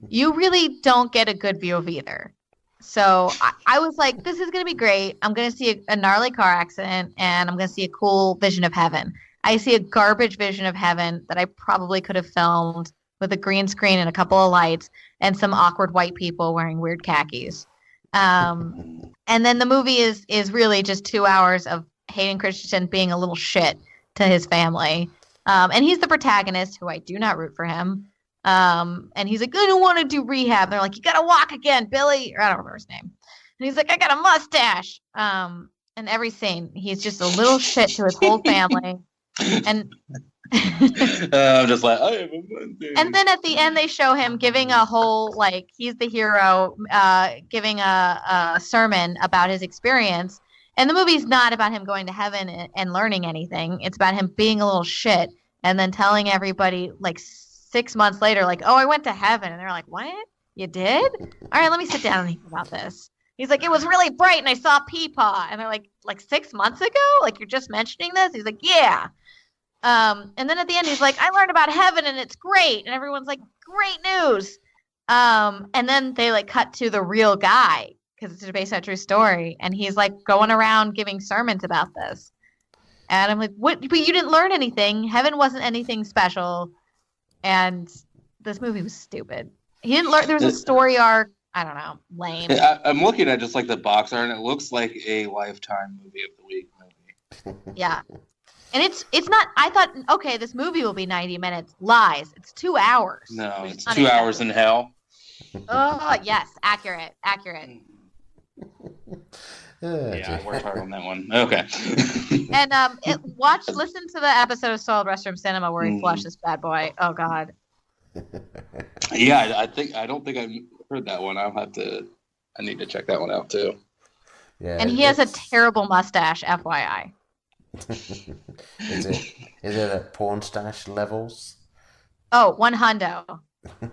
You really don't get a good view of either. So I was like, this is going to be great. I'm going to see a gnarly car accident, and I'm going to see a cool vision of heaven. I see a garbage vision of heaven that I probably could have filmed with a green screen and a couple of lights and some awkward white people wearing weird khakis. And then the movie is really just 2 hours of Hayden Christensen being a little shit to his family. And he's the protagonist, who I do not root for him. And he's like, I don't want to do rehab. And they're like, you got to walk again, Billy. Or I don't remember his name. And he's like, I got a mustache. And every scene, he's just a little shit to his whole family. And I'm just like, I have a mustache. And then at the end, they show him giving a whole, like, he's the hero, giving a sermon about his experience. And the movie's not about him going to heaven and learning anything. It's about him being a little shit and then telling everybody, like, 6 months later, like, oh, I went to heaven. And they're like, what? You did? All right, let me sit down and think about this. He's like, it was really bright and I saw Peepaw. And they're like 6 months ago? Like, you're just mentioning this? He's like, yeah. And then at the end, he's like, I learned about heaven and it's great. And everyone's like, great news. And then they like cut to the real guy because it's based on a true story. And he's like going around giving sermons about this. And I'm like, what? But you didn't learn anything. Heaven wasn't anything special. And this movie was stupid. He didn't learn. There was a story arc. I don't know. Lame. I'm looking at just like the box art, and it looks like a Lifetime movie of the week movie. Yeah. And it's not. I thought, okay, this movie will be 90 minutes. Lies. It's 2 hours. No, it's 2 hours in hell. Oh yes, accurate. Yeah, I worked hard on that one. Okay. And listen to the episode of Soiled Restroom Cinema where he flushed this bad boy. Oh God. Yeah, I don't think I've heard that one. I need to check that one out too. Yeah. And he has a terrible mustache, FYI. Is it at porn stash levels? Oh, 100%.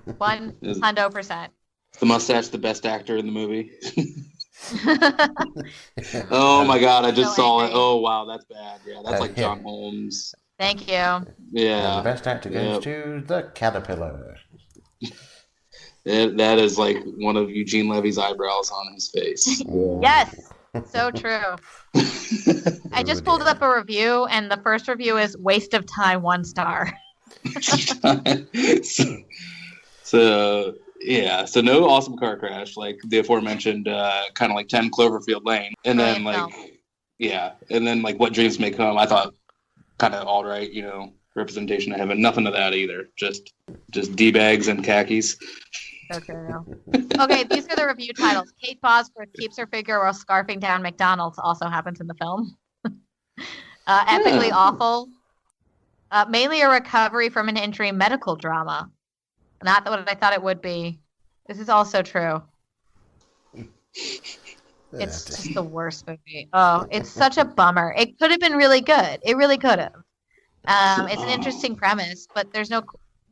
100%. Is the mustache the best actor in the movie? Oh my God, I just So saw it. angry. Oh wow, that's bad. Yeah, that's like Yeah. John Holmes. Thank you. And Yeah. the best actor goes Yep. to the caterpillar. That is like one of Eugene Levy's eyebrows on his face. Yes, so true. I just pulled up a review, and the first review is waste of time, 1 star. So yeah, so no awesome car crash like the aforementioned kind of like 10 Cloverfield Lane, and then Brilliant like film. yeah, and then like What Dreams May Come. I thought kind of all right, representation of heaven. Nothing of that either. Just d-bags and khakis. So true. Okay, these are the review titles. Kate Bosworth keeps her figure while scarfing down McDonald's also happens in the film. Epically awful. Mainly a recovery from an injury medical drama. Not what I thought it would be. This is also true. It's just the worst movie. Oh, it's such a bummer. It could have been really good. It really could have. It's an interesting premise, but there's no.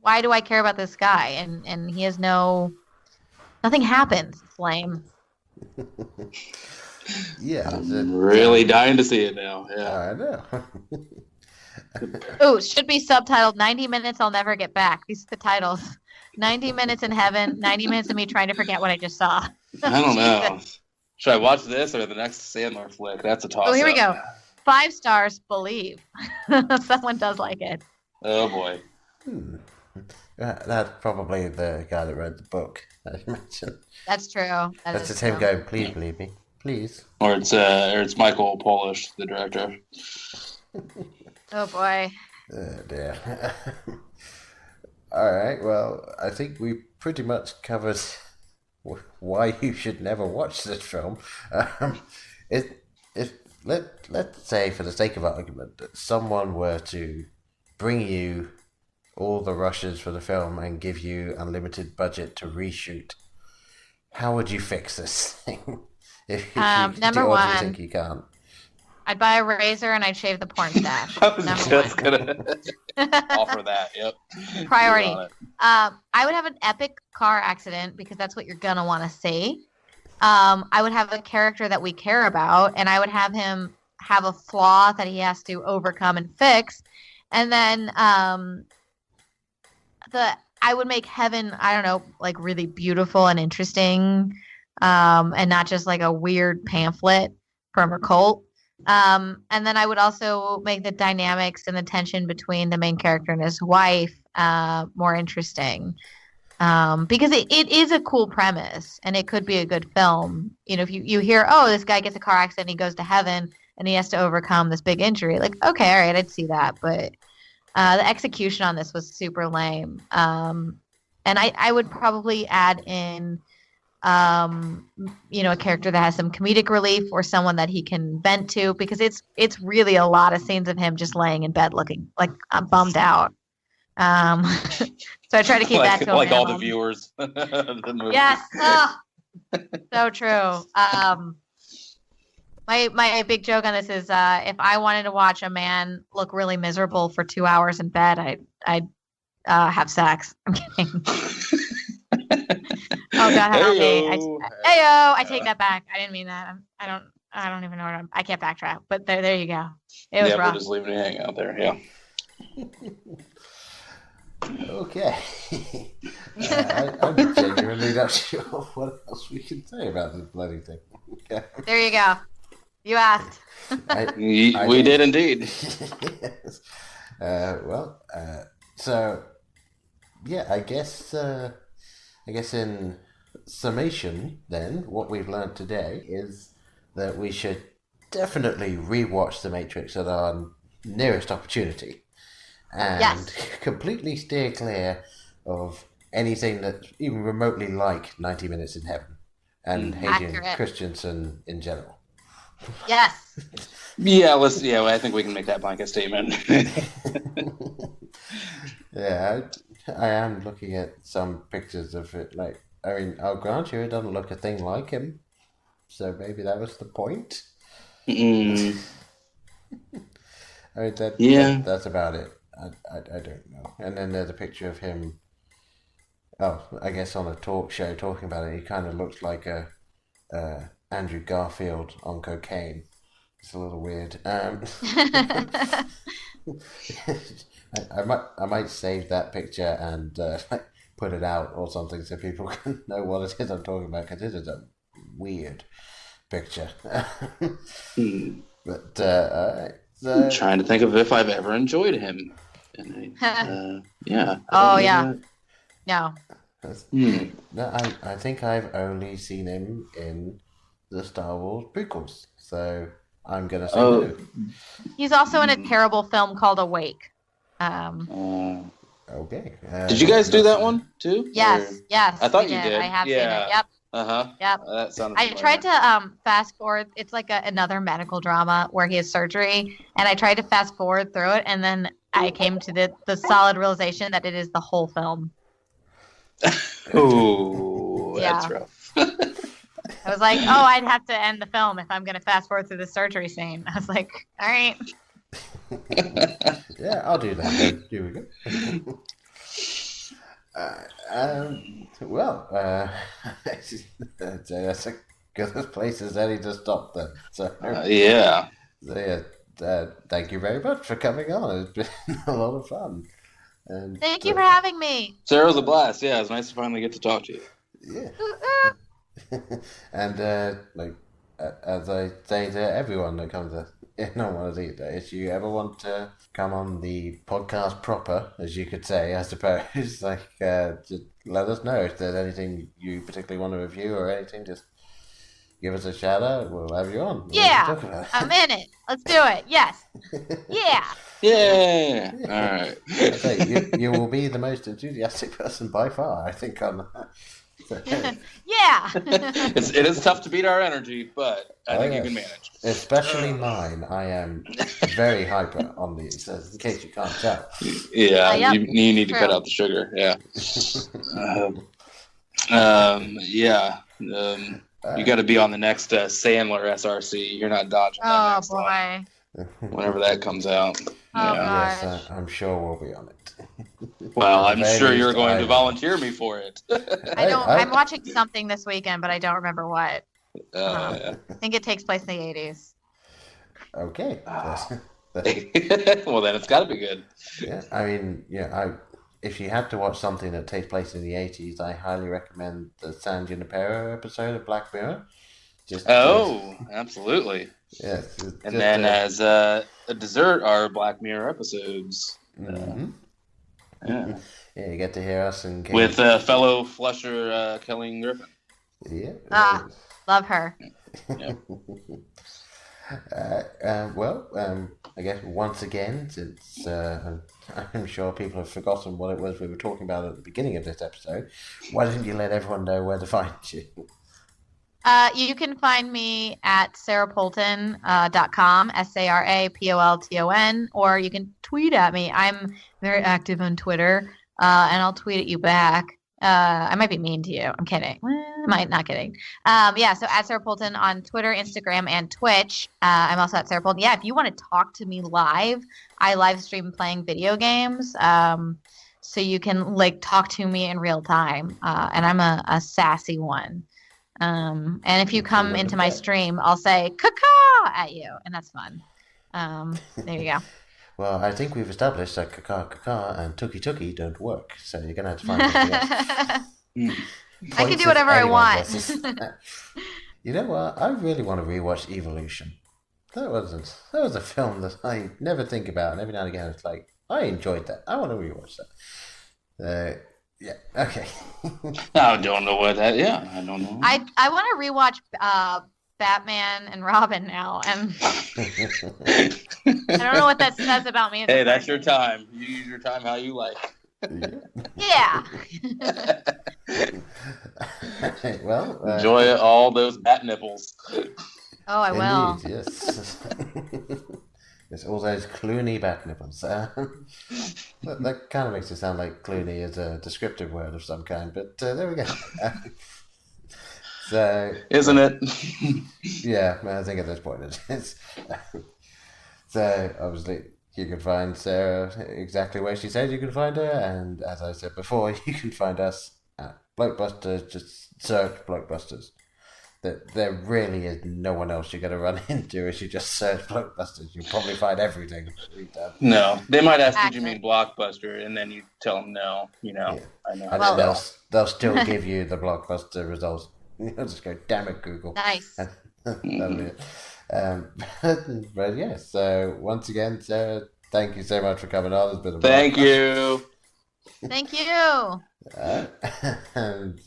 Why do I care about this guy? And he has nothing happens. It's lame. Yeah. I'm really dying to see it now. Yeah. I know. Ooh, should be subtitled 90 Minutes I'll Never Get Back. These are the titles. 90 Minutes in Heaven, 90 Minutes of Me Trying to Forget What I Just Saw. I don't know. Should I watch this or the next Sandler flick? That's a toss-up. Oh, here we go. 5 stars, Believe. Someone does like it. Oh, boy. That's probably the guy that wrote the book that you mentioned. That's true. That's just him going, please believe me. Please. Or it's Michael Polish, the director. Oh, boy. Oh, dear. All right, well, I think we pretty much covered why you should never watch this film. Let's say, for the sake of argument, that someone were to bring you all the rushes for the film and give you unlimited budget to reshoot, how would you fix this thing? if number you one, think you can't? I'd buy a razor and I'd shave the porn stash. I was just gonna offer that. Yep. Priority. I would have an epic car accident because that's what you're gonna want to see. I would have a character that we care about, and I would have him have a flaw that he has to overcome and fix. And then I would make heaven, I don't know, like really beautiful and interesting, and not just like a weird pamphlet from a cult. And then I would also make the dynamics and the tension between the main character and his wife more interesting. Because it is a cool premise and it could be a good film. If you hear, oh, this guy gets a car accident, he goes to heaven and he has to overcome this big injury. Like, okay, all right, I'd see that. But the execution on this was super lame. And I would probably add in a character that has some comedic relief or someone that he can vent to, because it's really a lot of scenes of him just laying in bed looking like I'm bummed out. So I try to keep that to a like all minimum. the viewers. The movie. Yes, so true. My big joke on this is if I wanted to watch a man look really miserable for 2 hours in bed, I'd have sex. I'm kidding. Oh God, help me! I take that back. I didn't mean that. I don't even know I can't backtrack. But there you go. It was rough. We're just leaving it hanging out there. Yeah. Okay. I'm genuinely not sure what else we can say about this bloody thing. Okay. There you go. You asked. We did indeed. Yes. So yeah, I guess in summation, then, what we've learned today is that we should definitely rewatch The Matrix at our nearest opportunity, and completely steer clear of anything that's even remotely like 90 Minutes in Heaven and Hayden Christensen in general. Yes. I think we can make that blanket statement. Yeah, I am looking at some pictures of it. Like, I mean, I'll grant you, it doesn't look a thing like him. So maybe that was the point. I mean, that's about it. I don't know. And then there's a picture of him. Oh, I guess on a talk show talking about it. He kind of looks like a Andrew Garfield on cocaine. It's a little weird. I might save that picture and put it out or something so people can know what it is I'm talking about, because it is a weird picture. But I'm trying to think of if I've ever enjoyed him. Yeah. Oh yeah. No. No, I think I've only seen him in the Star Wars prequels, so I'm gonna say no. He's also in a terrible film called Awake. Okay. Did you guys do that one too? Yes, Or... yes. I thought you did. I have seen it. Yep. Yep. That sounded. I tried to fast forward. It's like another medical drama where he has surgery, and I tried to fast forward through it, and then I came to the solid realization that it is the whole film. Ooh, that's rough. I was like, oh, I'd have to end the film if I'm going to fast forward through the surgery scene. I was like, all right. Yeah, I'll do that. Here we go. That's a good place as any to stop then. So, yeah. Thank you very much for coming on. It's been a lot of fun. And, thank you for having me. Sarah was a blast. Yeah, it's nice to finally get to talk to you. Yeah. And as I say to everyone that comes in on one of these days, if you ever want to come on the podcast proper, as you could say, I suppose, just let us know if there's anything you particularly want to review or anything. Just give us a shout out. We'll have you on. Yeah, I'm in it. Let's do it. Yes. Yeah. Yeah. All right. Okay, you will be the most enthusiastic person by far, I think, on that. Yeah. It is tough to beat our energy, but I think you can manage. Especially mine. I am very hyper on these, in case you can't tell. Yeah, yep. you need to cut out the sugar. Yeah. You got to be on the next Sandler SRC. You're not dodging that next one. Whenever that comes out. Oh, yes, I'm sure we'll be on it. Well, I'm sure you're going to volunteer me for it. I'm watching something this weekend, but I don't remember what. Yeah. I think it takes place in the 80s. Okay. Well, then it's got to be good. Yeah, I mean, if you had to watch something that takes place in the 80s, I highly recommend the San Junipero episode of Black Mirror. Absolutely. Yes. And then as a dessert, our Black Mirror episodes. Mm-hmm. Yeah, you get to hear us with fellow Flusher Kelly Griffin. Yeah. Love her. Yeah. I guess once again, since I'm sure people have forgotten what it was we were talking about at the beginning of this episode, why don't you let everyone know where to find you? You can find me at sarapolton.com, SARAPOLTON, or you can tweet at me. I'm very active on Twitter, and I'll tweet at you back. I might be mean to you. I'm kidding. I might not kidding. So at Sara Polton on Twitter, Instagram, and Twitch. I'm also at Sara Polton. Yeah, if you want to talk to me live, I live stream playing video games. So you can talk to me in real time. And I'm a sassy one. And if you come into my stream, I'll say "caca" at you, and that's fun. There you go. Well, I think we've established that caca and tuki don't work, so you're gonna have to find something else. I can do whatever I want. You know what? I really want to rewatch Evolution. That was a film that I never think about, and every now and again it's like I enjoyed that. I want to rewatch that. Yeah. Okay. I don't know what that. Yeah, I don't know. I want to rewatch Batman and Robin now, and I don't know what that says about me. Hey, that's your time. You use your time how you like. Yeah. Well, enjoy all those bat nipples. Oh, I will. Indeed, yes. It's all those Clooney bat nipples. That kind of makes it sound like Clooney is a descriptive word of some kind, but there we go. So, isn't it? Yeah, I think at this point it is. So, obviously, you can find Sarah exactly where she said you can find her, and as I said before, you can find us at Blokebusters. Just search Blokebusters. that there really is no one else you're going to run into if you just search Blockbusters. You'll probably find everything. No, they might ask, did you mean Blockbuster? And then you tell them no, I know. And then they'll still give you the Blockbuster results. You'll just go, damn it, Google. Nice. That'll be it. But yeah, so once again, Sarah, thank you so much for coming on. It's been a Thank you. Thank you. And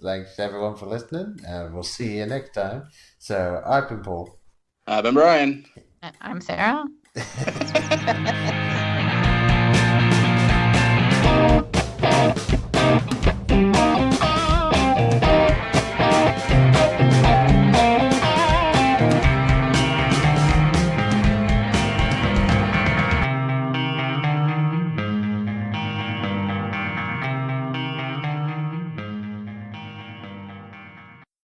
thanks everyone for listening. We'll see you next time. So I've been Paul. I've been Brian. I'm Sarah.